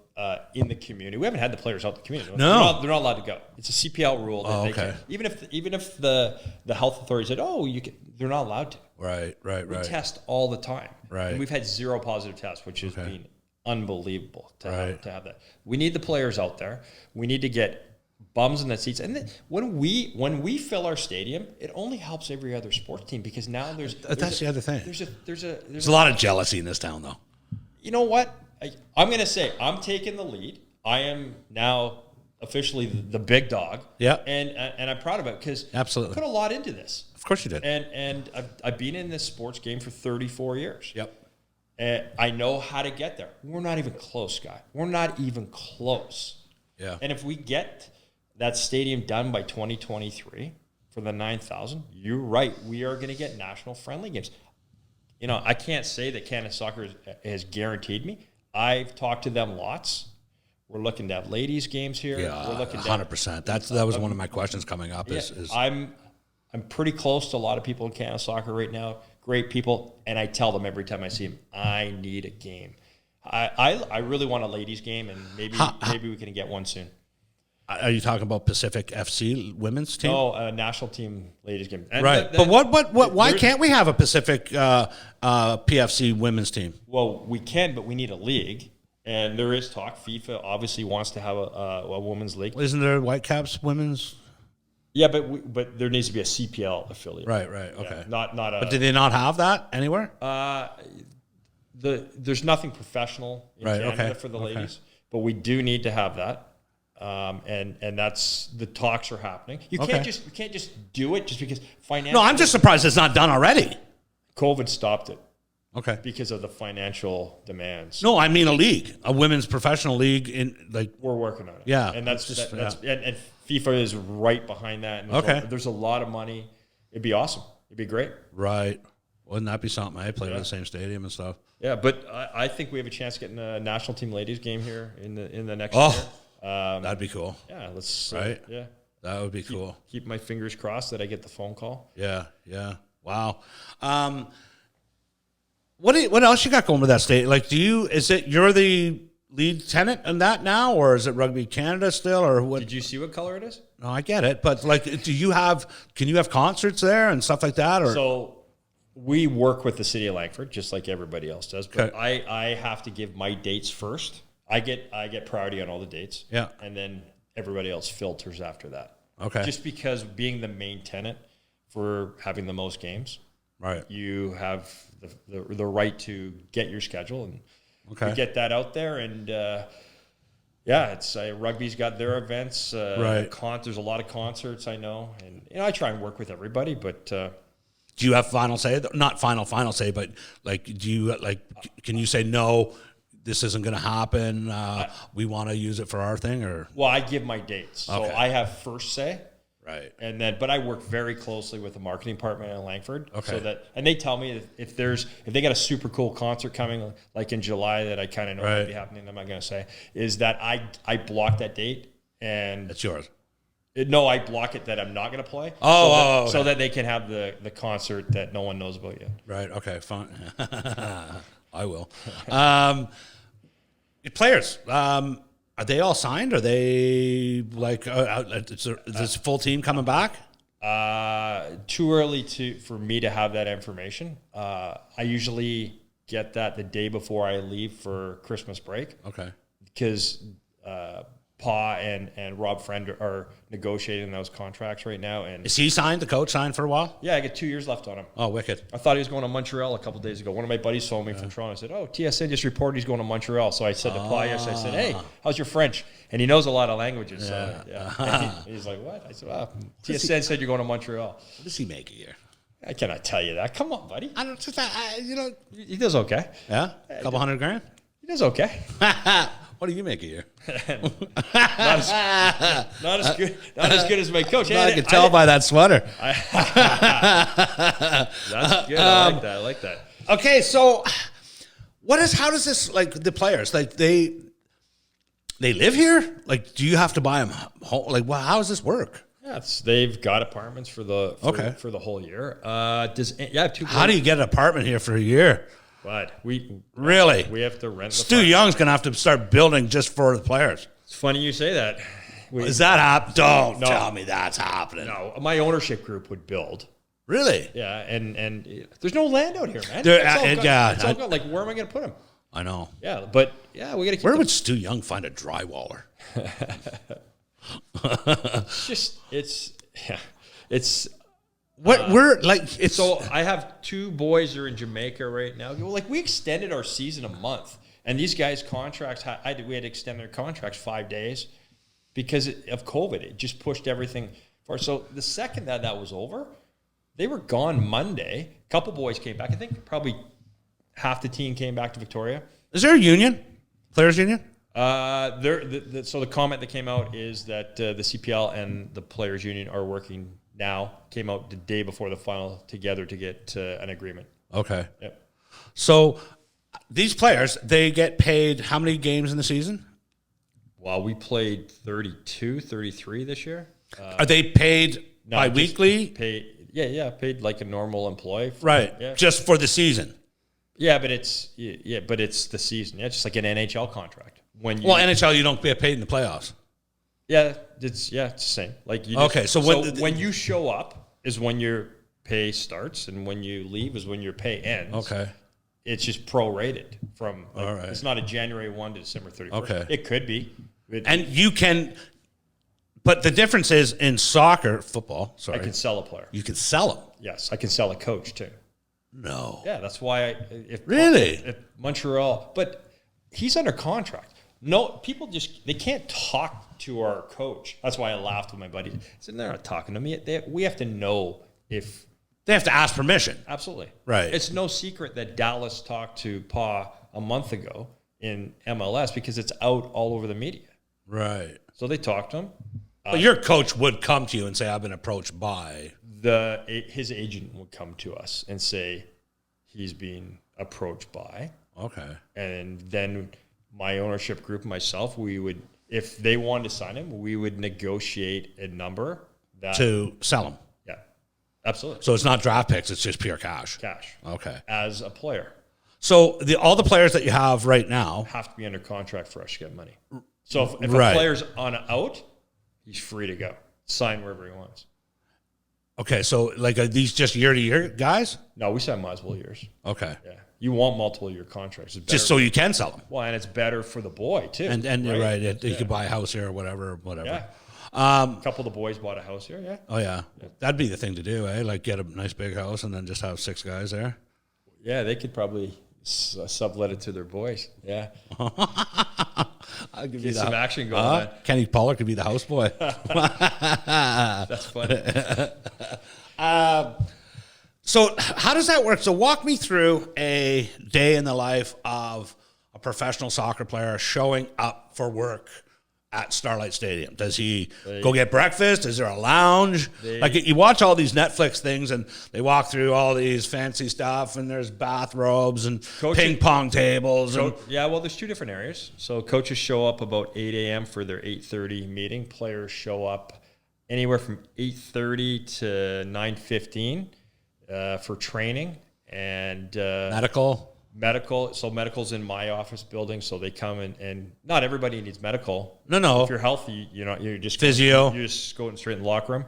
in the community. We haven't had the players out in the community. No, they're not allowed to go. It's a CPL rule that they can. Even if the health authority said, you can, they're not allowed to. Right. We test all the time. Right. And we've had 0 positive tests, which has been unbelievable to have that. We need the players out there. We need to get bums in the seats. And then when we fill our stadium, it only helps every other sports team, because now that's the other thing. There's a lot of jealousy in this town, though. You know what? I'm going to say I'm taking the lead. I am now officially the big dog. Yeah. And I'm proud of it because Absolutely. I put a lot into this. Of course you did. And I've been in this sports game for 34 years. Yep. And I know how to get there. We're not even close, guy. We're not even close. Yeah. And if we get that stadium done by 2023 for the 9,000, you're right. We are going to get national friendly games. You know, I can't say that Canada Soccer has guaranteed me. I've talked to them lots. We're looking to have ladies games here. Yeah, We're looking 100%. That was one of my questions coming up. Yeah, Is I'm pretty close to a lot of people in Canada Soccer right now. Great people, and I tell them every time I see them, I need a game. I really want a ladies game, and maybe we can get one soon. Are you talking about Pacific FC women's team? No, a national team ladies game. And Right. But why can't we have a Pacific PFC women's team? Well, we can, but we need a league. And there is talk. FIFA obviously wants to have a women's league. Isn't there Whitecaps women's? Yeah, but there needs to be a CPL affiliate. Right. Okay. Yeah, not a. But did they not have that anywhere? There's nothing professional in Canada for the ladies, but we do need to have that. And that's the talks are happening. You can't just do it just because financially. No, I'm just surprised it's not done already. COVID stopped it. Okay. Because of the financial demands. No, I mean a league, a women's professional league in like. We're working on it. Yeah, and that's and FIFA is right behind that. And there's a lot of money. It'd be awesome. It'd be great. Right. Wouldn't that be something? I play in the same stadium and stuff. Yeah, but I think we have a chance of getting a national team ladies game here in the next year. That'd be cool. Yeah, let's. Right. Yeah, that would be cool. Keep my fingers crossed that I get the phone call. Yeah. Wow. What else you got going with that state? Like, you're the lead tenant in that now, or is it Rugby Canada still, or what? Did you see what color it is? No, I get it, but like, can you have concerts there and stuff like that, or? So we work with the city of Langford just like everybody else does, but I have to give my dates first. I get priority on all the dates. Yeah. And then everybody else filters after that. Okay. Just because being the main tenant for having the most games, right? You have the right to get your schedule and we get that out there. And it's rugby's got their events. Right. There's a lot of concerts I know, and I try and work with everybody, but. Do you have final say? Not final say, but like, can you say no? This isn't going to happen. We want to use it for our thing, or? Well, I give my dates, so I have first say. Right. But I work very closely with the marketing department in Langford. Okay. And they tell me if they got a super cool concert coming, like in July, that I kind of know will be happening. I'm not going to say is that I block that date and it's yours. No, I block it that I'm not going to play. So that they can have the concert that no one knows about yet. Right. Okay. Fine. I will. Players. Are they all signed? Are they like is this full team coming back? Too early for me to have that information. I usually get that the day before I leave for Christmas break. Okay. Because Pa and Rob Friend are negotiating those contracts right now. And is he signed? The coach signed for a while? Yeah, I get 2 years left on him. Oh, wicked! I thought he was going to Montreal a couple of days ago. One of my buddies told me from Toronto. I said, "Oh, TSN just reported he's going to Montreal." So I said to Pa yesterday, I said, "Hey, how's your French?" And he knows a lot of languages. So, yeah. He's like, "What?" I said, "Well, TSN said you're going to Montreal." What does he make a year? I cannot tell you that. Come on, buddy. I don't. He does okay. Yeah, a couple $100,000. He does okay. What do you make a year? not as good as my coach. I can tell by that sweater. That's good. I like that. Okay, so how does this, like, the players, like, they live here? Like, do you have to buy them home? Like, how does this work? Yeah, they've got apartments for the whole year. I have two. How do you get an apartment here for a year? But we have to rent. Stu Young's going to have to start building just for the players. It's funny you say that. Is that happening? Don't tell me that's happening. No, my ownership group would build. Really? Yeah, and there's no land out here, man. It's all gone. Like, where am I going to put them? I know. Yeah, but we got to keep. Where would Stu Young find a drywaller? It's. So I have two boys who are in Jamaica right now. Like, we extended our season a month, And these guys' contracts, we had to extend their contracts 5 days because of COVID. It just pushed everything forward. So the second that was over, they were gone Monday. A couple boys came back. I think probably half the team came back to Victoria. Is there a union? Players union? So the comment that came out is that the CPL and the Players Union are working now. Came out the day before the final together to get an agreement. Okay. Yep. So these players, they get paid how many games in the season? Well, we played 32, 33 this year. Are they paid bi-weekly? Paid like a normal employee. Right. Yeah. Just for the season. Yeah, but it's the season. Yeah, just like an NHL contract. NHL, you don't get paid in the playoffs. Yeah, it's the same. Like when you show up is when your pay starts, and when you leave is when your pay ends. Okay. It's just prorated from. All right. It's not a January 1 to December 31st. Okay. It could be. And you can, but the difference is in football. I can sell a player. You can sell them. Yes, I can sell a coach too. No. Yeah, that's why Really? Montreal, but he's under contract. No, people they can't talk to our coach. That's why I laughed with my buddy. I said, they're not talking to me. We have to know if. They have to ask permission. Absolutely. Right. It's no secret that Dallas talked to Pa a month ago in MLS because it's out all over the media. Right. So they talked to him. But your coach would come to you and say, I've been approached by. His agent would come to us and say he's being approached by. Okay. And then my ownership group, myself, we would, if they wanted to sign him, we would negotiate a number to sell him. Yeah, absolutely. So it's not draft picks; it's just pure cash. Cash. Okay. As a player. So all the players that you have right now have to be under contract for us to get money. So if right. a player's on out, he's free to go, sign wherever he wants. Okay, so like are these just year-to-year guys? No, we sign multiple years. Okay. Yeah. You want multiple-year contracts. Just so you can sell them. Well, and it's better for the boy, too. And you're right. You could buy a house here or whatever. Yeah. A couple of the boys bought a house here, yeah. Oh, yeah. That'd be the thing to do, eh? Like get a nice big house and then just have 6 guys there. Yeah, they could probably sublet it to their boys. Yeah. I'll give Get you some action going on. Kenny Pollard could be the houseboy. That's funny. So how does that work? So walk me through a day in the life of a professional soccer player showing up for work at Starlight Stadium. Does he go get breakfast? Is there a lounge? Like you watch all these Netflix things and they walk through all these fancy stuff and there's bathrobes and ping pong tables. Well, there's 2 different areas. So coaches show up about 8 a.m. for their 8:30 meeting. Players show up anywhere from 8:30 to 9:15 for training and medical. So medical's in my office building, so they come and not everybody needs medical. No. If you're healthy, you're just physio. You're just going straight in the locker room.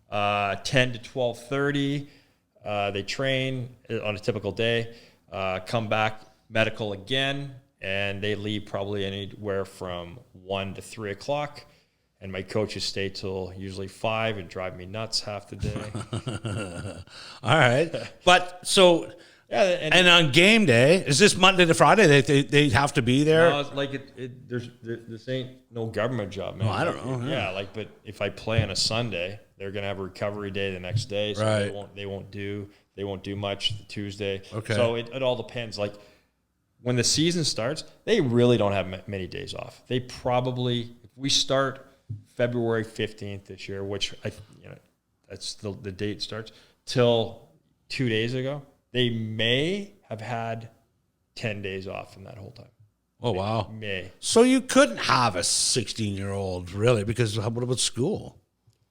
10 to 12:30, they train on a typical day. Come back, medical again, and they leave probably anywhere from 1 to 3 o'clock. And my coaches stay till usually 5 and drive me nuts half the day. All right, but so. Yeah, and on game day, is this Monday to Friday? They have to be there. No, it's like this ain't no government job, man. Well, I don't know. Yeah, but if I play on a Sunday, they're gonna have a recovery day the next day, so right. they won't do much Tuesday. Okay. So it all depends. Like when the season starts, they really don't have many days off. They probably, if we start February 15th this year, which that's the date starts till 2 days ago. They may have had 10 days off from that whole time. Oh, wow. May. So you couldn't have a 16-year-old, really, because what about school?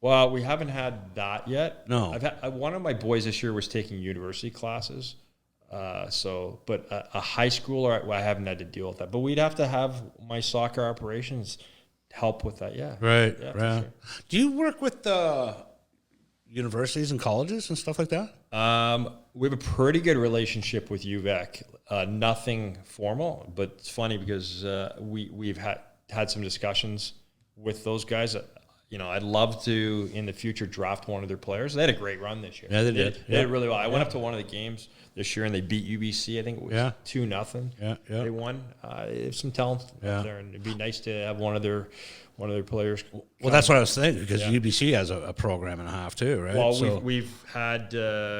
Well, we haven't had that yet. No. One of my boys this year was taking university classes. But a high schooler, I haven't had to deal with that. But we'd have to have my soccer operations help with that, yeah. Right, yeah, right. Sure. Do you work with the universities and colleges and stuff like that? We have a pretty good relationship with UVec. Nothing formal, but it's funny because we've had some discussions with those guys. I'd love to in the future draft one of their players. They had a great run this year. Yeah, they did. They did really well. I went up to one of the games this year and they beat UBC. I think it was 2-0. Yeah. They won. They have some talent up there, and it'd be nice to have one of their players. Well, that's what I was thinking, because UBC has a program and a half too, right? Well, we've had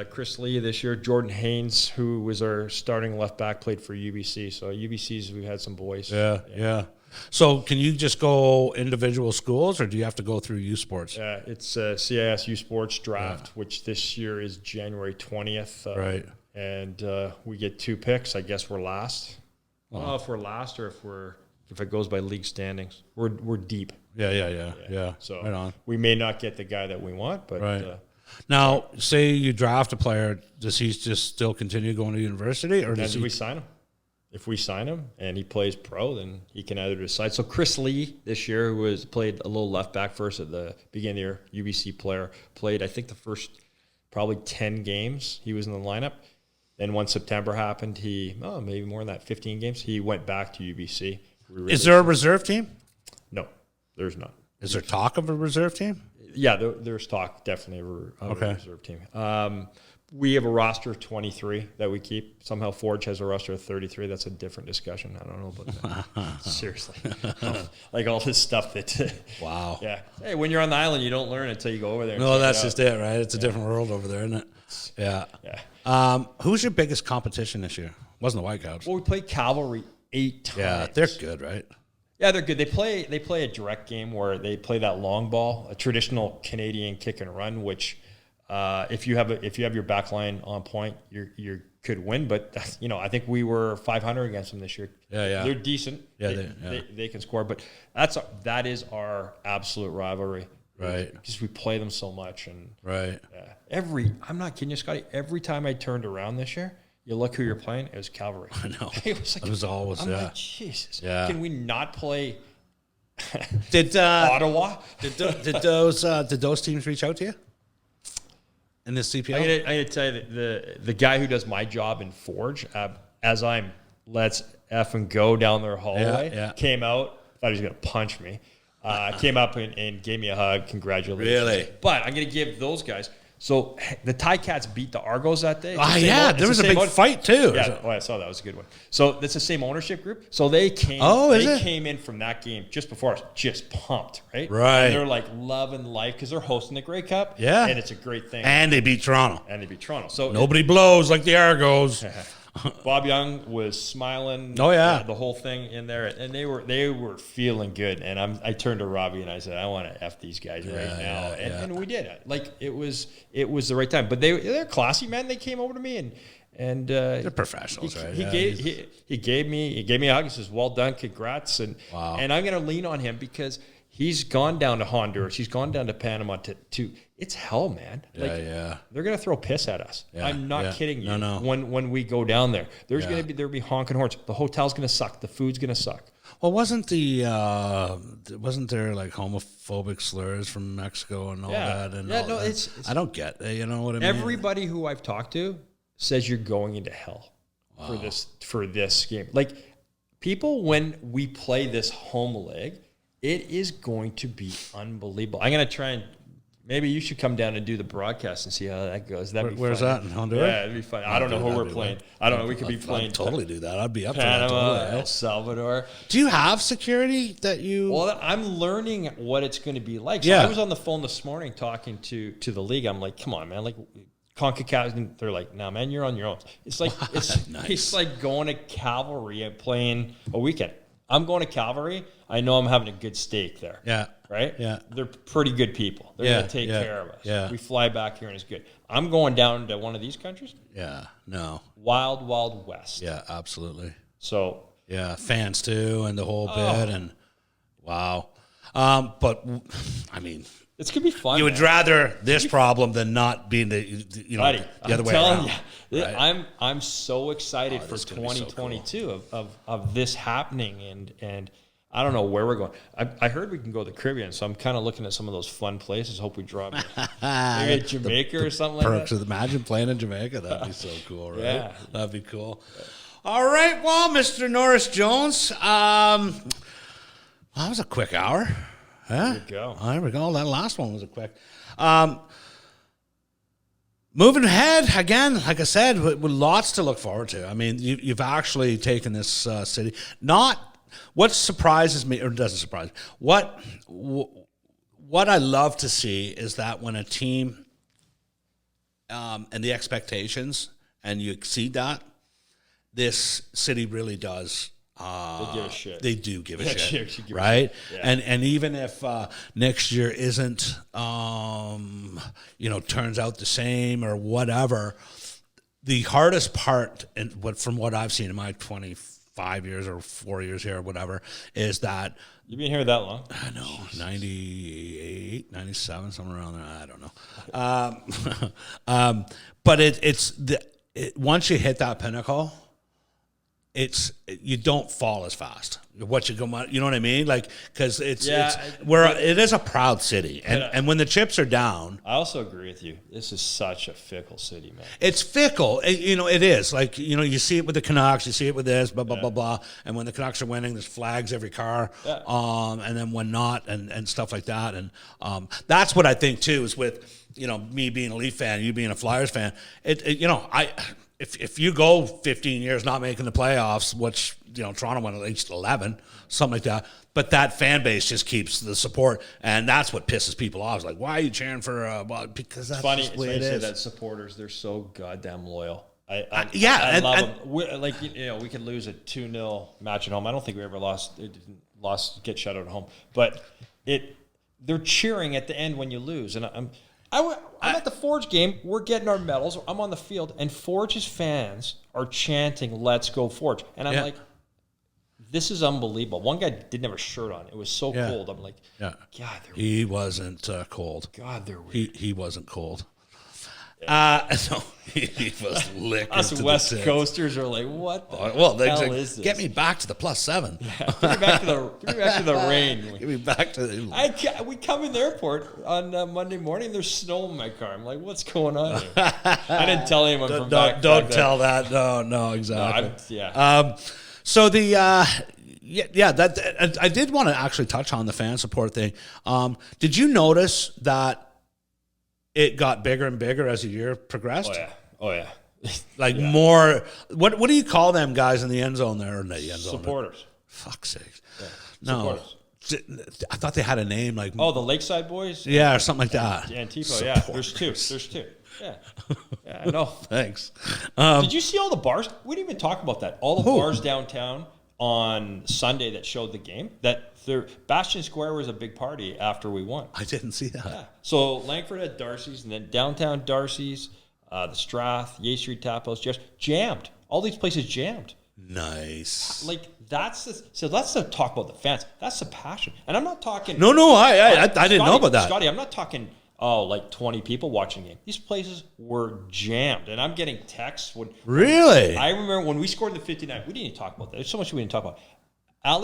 Chris Lee this year. Jordan Haynes, who was our starting left back, played for UBC. So UBC's, we've had some boys. Yeah. So can you just go individual schools, or do you have to go through U Sports? Yeah, it's CIS U Sports draft, which this year is January 20th. Right. And we get 2 picks. I guess we're last. I don't know if we're last or if it goes by league standings. We're deep. Yeah. So right on. we may not get the guy that we want, but right. Now, say you draft a player, does he just still continue going to university, or does we sign him? If we sign him and he plays pro, then he can either decide. So Chris Lee this year, who played a little left back first at the beginning of the year, UBC player, played I think the first probably 10 games he was in the lineup. Then when September happened, maybe more than that, 15 games, he went back to UBC. Is there a reserve team? No, there's not. Is there talk of a reserve team? Yeah, there's talk definitely of a reserve team. We have a roster of 23 that we keep. Somehow Forge has a roster of 33. That's a different discussion. I don't know about that. Seriously. Like all this stuff that... Wow. Yeah. Hey, when you're on the island, you don't learn until you go over there. No, that's just it, right? It's a different world over there, isn't it? Yeah. Who's your biggest competition this year? Wasn't the Whitecaps. Well, we played Cavalry 8 times. Yeah, they're good, right? Yeah, they're good. They play a direct game where they play that long ball, a traditional Canadian kick and run, which... if you have your back line on point, you could win. But I think we were 500 against them this year. Yeah. They're decent. Yeah, they can score. But that is our absolute rivalry, right? Because we play them so much, and right. I'm not kidding you, Scotty. Every time I turned around this year, you look who you're playing. It was Cavalry. I know. It was always. I'm like, Jesus. Yeah. Can we not play? Did Ottawa? Did those teams reach out to you? In this CPL? I'm gonna tell you that the guy who does my job in Forge, as I'm let's effing go down their hallway, came out, thought he was gonna punch me, came up and gave me a hug, congratulations. Really? But I'm gonna give those guys. So the Ticats beat the Argos that day. There was a big fight too. Yeah, I saw that. It was a good one. So that's the same ownership group. So they came. Came in from that game just before us, just pumped, right? Right. And they're like loving life because they're hosting the Grey Cup. Yeah. And it's a great thing. And they beat Toronto. So nobody blows like the Argos. Bob Young was smiling. Oh yeah, the whole thing in there, and they were feeling good. And I turned to Robbie and I said, I want to F these guys right now, and we did. Like it was the right time. But they're classy, man. They came over to me and they're professionals, right? He gave me a hug. He says, "Well done, congrats." And and I'm gonna lean on him because he's gone down to Honduras. He's gone down to Panama to it's hell, man. They're gonna throw piss at us. Yeah, I'm not kidding you. No. When we go down there, there'll be honking horns. The hotel's gonna suck. The food's gonna suck. Well, wasn't there like homophobic slurs from Mexico and all that? And it's I don't get. You know what I mean? Everybody who I've talked to says you're going into hell for this game. Like people, when we play this home leg, it is going to be unbelievable. I'm going to try and maybe you should come down and do the broadcast and see how that goes. Where's that, in Honduras? Yeah, it'd be fun. I don't know who we're playing. I don't know. We could be playing. I'd totally do that. I'd be up Panama, for that. Totally, El Salvador. Do you have security that you? Well, I'm learning what it's going to be like. So I was on the phone this morning talking to the league. I'm like, come on, man. Like CONCACAF, and they're like, "No, man, you're on your own." It's like it's like going to Cavalry and playing a weekend. I'm going to Cavalry. I know I'm having a good steak there. Yeah. Right? Yeah. They're pretty good people. They're going to take care of us. Yeah. We fly back here and it's good. I'm going down to one of these countries. Yeah. No. Wild, Wild West. Yeah, absolutely. So. Yeah, fans too and the whole bit and wow. But I mean, it's gonna be fun. You would rather this problem than not being the Buddy, the other way around. You, right? I'm so excited for 2022 so cool. of this happening and I don't know where we're going. I heard we can go to the Caribbean, so I'm kind of looking at some of those fun places. Hope we draw maybe Jamaica or something like that. Perks of imagine playing in Jamaica. That'd be so cool, right? Yeah, that'd be cool. All right, well, Mr. Norris-Jones, that was a quick hour. There you go. There we go. That last one was a quick. Moving ahead, again, like I said, with lots to look forward to. I mean, you've actually taken this city. What surprises me, or doesn't surprise me, what I love to see is that when a team and the expectations, and you exceed that, this city really does. They give a shit. They do give a shit, give right? A shit. Yeah. And even if next year isn't, turns out the same or whatever, the hardest part, and from what I've seen in my 25 years or 4 years here or whatever, is that you've been here that long. I know, 98, 97, somewhere around there. I don't know. But once you hit that pinnacle, you don't fall as fast. What you go, you know what I mean? Like, because it is a proud city, and when the chips are down, I also agree with you. This is such a fickle city, man. It's fickle. It is. Like, you see it with the Canucks, you see it with this, blah blah blah blah. And when the Canucks are winning, there's flags every car. Yeah. And then when not, and stuff like that. And that's what I think too is with me being a Leaf fan, you being a Flyers fan. If you go 15 years not making the playoffs, which Toronto went at least 11, something like that, but that fan base just keeps the support, and that's what pisses people off. It's like, why are you cheering for? Because that's funny. just the way it is. That supporters, they're so goddamn loyal. I love them. We could lose a 2-0 match at home. I don't think we ever get shut out at home, but they're cheering at the end when you lose, and I'm at the Forge game. We're getting our medals. I'm on the field, and Forge's fans are chanting, "Let's go Forge!" And I'm like, "This is unbelievable." One guy didn't have a shirt on. It was so cold. I'm like, "God, he wasn't cold. God, they're weird." He wasn't cold. No, he was licking. Us West Coasters are like, what the hell is this? Get me back to the +7. Yeah, give me back to the rain. Give me back to we come in the airport on Monday morning. There's snow in my car. I'm like, what's going on here? I didn't tell anyone from back. Don't tell that. No, exactly. No, so the that I did want to actually touch on the fan support thing. Did you notice that it got bigger and bigger as the year progressed? Oh yeah. Like more. What do you call them guys in the end zone there? In the end zone, supporters. Fuck's sake. Yeah. No. Supporters. I thought they had a name like. Oh, the Lakeside Boys. Yeah, or something like that. Antifa. Yeah, there's two. Yeah, I know. Thanks. Did you see all the bars? We didn't even talk about that. All the bars downtown on Sunday that showed the game. Bastion Square was a big party after we won. I didn't see that. Yeah. So Langford had Darcy's, and then downtown Darcy's, the Strath, Yea Street Tap House, just jammed. All these places jammed. Nice. Like let's talk about the fans. That's the passion. And I'm not talking. No. I didn't know about that. Scotty, I'm not talking. Like 20 people watching the game. These places were jammed, and I'm getting texts. Really? I remember when we scored the 59. We didn't even talk about that. There's so much we didn't talk about.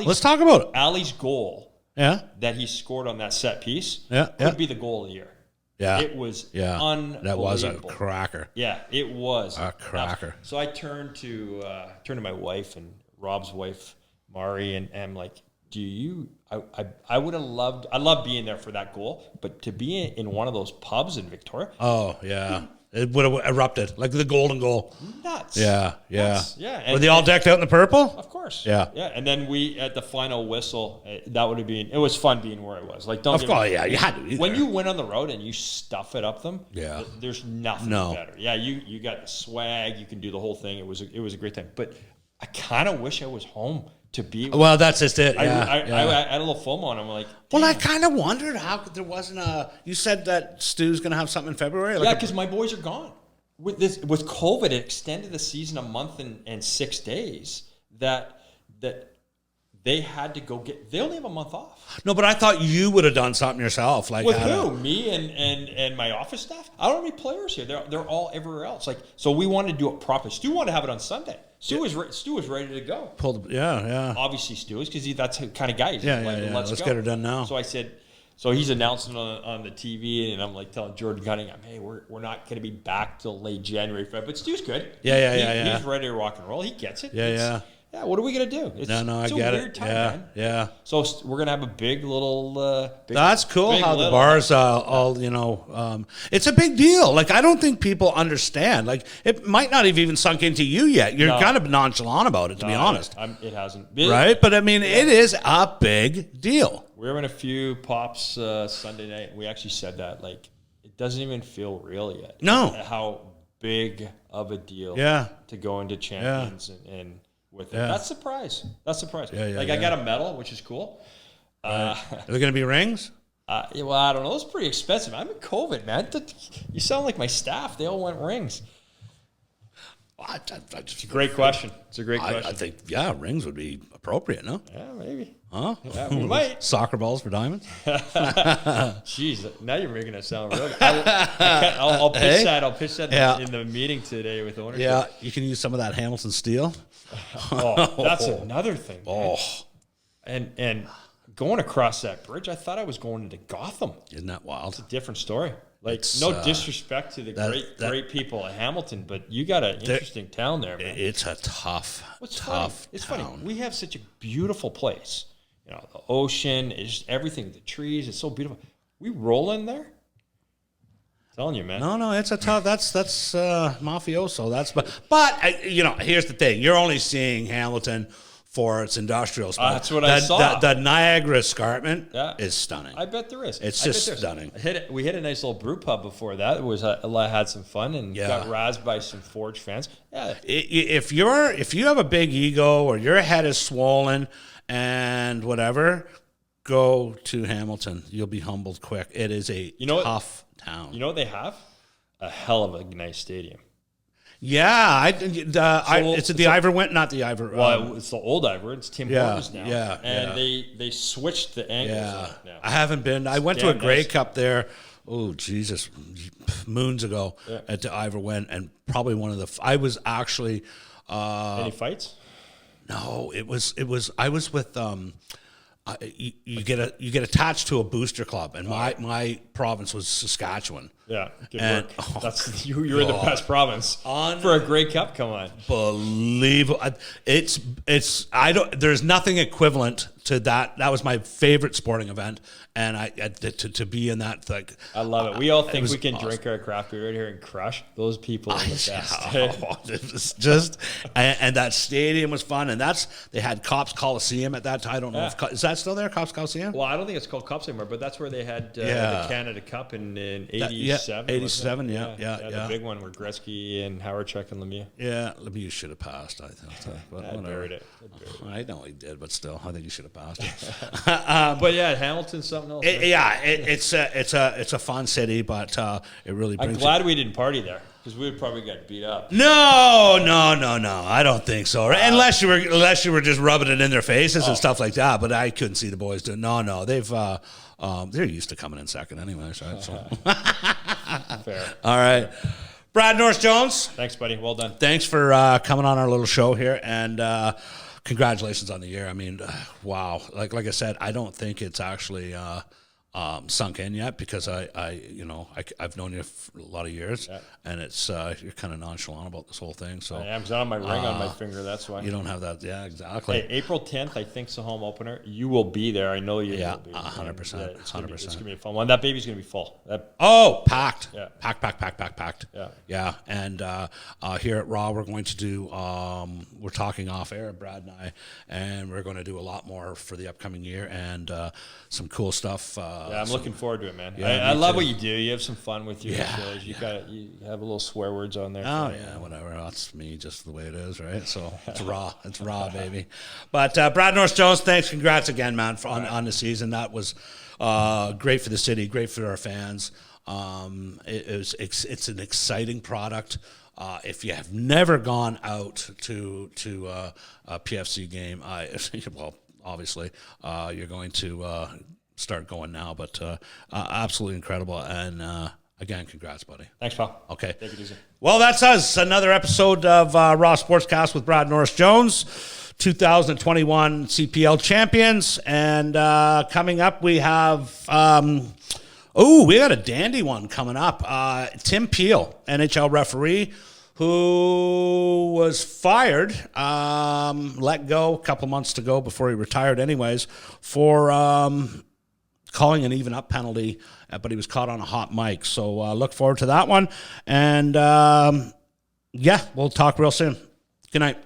Let's talk about it. Ali's goal. Yeah. That he scored on that set piece. Yeah. Could be the goal of the year. Yeah. It was unbelievable. That was a cracker. Yeah, it was a cracker. So I turned to my wife and Rob's wife, Mari, and I'm like, I would have loved. I love being there for that goal, but to be in one of those pubs in Victoria. Oh yeah, it would have erupted like the golden goal. Nuts. Yeah. And, were they all decked out in the purple? Of course. Yeah. And then we at the final whistle. That would have been. It was fun being where I was. Like you had to be when there. you went on the road and you stuff it up them. Yeah. There's nothing better. Yeah. You got the swag. You can do the whole thing. It was a great thing. But I kind of wish I was home. To be well, that's just it. I had a little FOMO, and I'm like, well, I kind of wondered how there wasn't a. You said that Stu's going to have something in February. Like because my boys are gone. With COVID, it extended the season a month and 6 days. That they had to go get. They only have a month off. No, but I thought you would have done something yourself. Like with who? Me and my office staff. I don't have any players here. They're all everywhere else. Like so, we wanted to do it properly. Stu wanted to have it on Sunday. Stu was ready to go. Obviously, Stu is because that's the kind of guy. He's Let's get her done now. So I said, so he's announcing on the TV, and I'm like telling Jordan Cunningham, hey, we're not going to be back till late January, February. But Stu's good. Yeah. He's ready to rock and roll. He gets it. Yeah. Yeah, what are we gonna do? I it's get a weird it. time, Yeah, man. yeah. So we're gonna have a big little. That's cool big how the little. bars all it's a big deal. Like I don't think people understand. Like it might not have even sunk into you yet. You're kind of nonchalant about it, to be honest. It hasn't. Right, but I mean, it is a big deal. We're having a few pops Sunday night. We actually said that like it doesn't even feel real yet. No, how big of a deal. Yeah, to go into champions and with it. Yeah. That's surprise. Yeah, I got a medal, which is cool. Are there going to be rings? Well, I don't know. It's pretty expensive. I'm in COVID, man. You sound like my staff. They all want rings. It's a great question. It's a great question. I think, rings would be appropriate, no? Yeah, maybe. Huh? Yeah, we might. Soccer balls for diamonds? Jeez, now you're making it sound real good. I'll pitch that. I'll pitch that in the meeting today with ownership. Yeah, you can use some of that Hamilton steel. That's another thing. Oh. And going across that bridge, I thought I was going into Gotham. Isn't that wild? It's a different story. Like, no disrespect to the great people at Hamilton, but you got an interesting town there, man. It's a tough town. It's funny. We have such a beautiful place. You know, the ocean, it's just everything, the trees, it's so beautiful. We roll in there. I'm telling you, man. No, it's a tough. That's mafioso. But here's the thing: you're only seeing Hamilton for its industrial spot. That's what I saw. The Niagara Escarpment is stunning. I bet there is. It's just stunning. We hit a nice little brew pub before that. It was had some fun and got razzed by some Forge fans. Yeah. If you have a big ego or your head is swollen and whatever, go to Hamilton. You'll be humbled quick. It is a tough town. You know what they have? A hell of a nice stadium. Yeah, it's the Ivor not the Ivor. Well, it's the old Ivor. It's Tim Hortons now. Yeah, and they switched the angles. Yeah, now. I haven't been. I went to a Grey Cup there. Oh Jesus, moons ago at the Ivor and probably one of the. I was actually. Any fights? No, it was. I was with. You get attached to a booster club, and my province was Saskatchewan. Yeah, good work. That's you're the best province for a Grey Cup. Come on, believable. There's nothing equivalent to that. That was my favorite sporting event, and to be in that, like, I love it. We all think we can drink our craft beer right here and crush. Those people are the best. It was just, and that stadium was fun, and they had Cops Coliseum at that time. I don't know if is that still there, Cops Coliseum? Well, I don't think it's called Cops anymore, but that's where they had the Canada Cup in 87. 87, yeah. The big one where Gretzky and Howardchuk and Lemieux. Yeah, Lemieux should have passed, I think. But I buried it. I know he did, but still, I think he should have passed it. But yeah, Hamilton's something else. It's a fun city, but it really brings. I'm glad we didn't party there because we would probably get beat up. No. I don't think so. Unless you were just rubbing it in their faces and stuff like that. But I couldn't see the boys doing. No, they've. They're used to coming in second anyways, right? So. Fair. All right. Brad Norris-Jones. Thanks, buddy. Well done. Thanks for coming on our little show here, and congratulations on the year. I mean, wow. Like I said, I don't think it's actually sunk in yet because I've known you for a lot of years, and it's you're kind of nonchalant about this whole thing. So I am. 'Cause I have my ring on my finger. That's why you don't have that. Yeah, exactly. Hey, April 10th, I think, is the home opener. You will be there. I know you. Yeah, will be. 100%. It's gonna be a fun one. That baby's gonna be full. Packed. Yeah. Packed. Yeah. Yeah. And here at Raw, we're going to do. We're talking off air, Brad and I, and we're going to do a lot more for the upcoming year and some cool stuff. I'm looking forward to it, man. Yeah, I love what you do. You have some fun with your Yeah, shows. You have a little swear words on there. Oh yeah, whatever. That's me, just the way it is, right? So it's raw. It's raw, baby. But Brad Norris-Jones, thanks, congrats again, man, on the season. That was great for the city, great for our fans. It's an exciting product. If you have never gone out to a PFC game, obviously you're going to start going now. But absolutely incredible, and again, congrats, buddy. Thanks, pal. Okay. Take it easy. Well, that's us. Another episode of Raw Sportscast with Brad Norris-Jones, 2021 CPL champions. And coming up, we have, we got a dandy one coming up. Tim Peel, NHL referee, who was fired, let go a couple months to go before he retired anyways, for calling an even up penalty, but he was caught on a hot mic. So look forward to that one. And yeah, we'll talk real soon. Good night.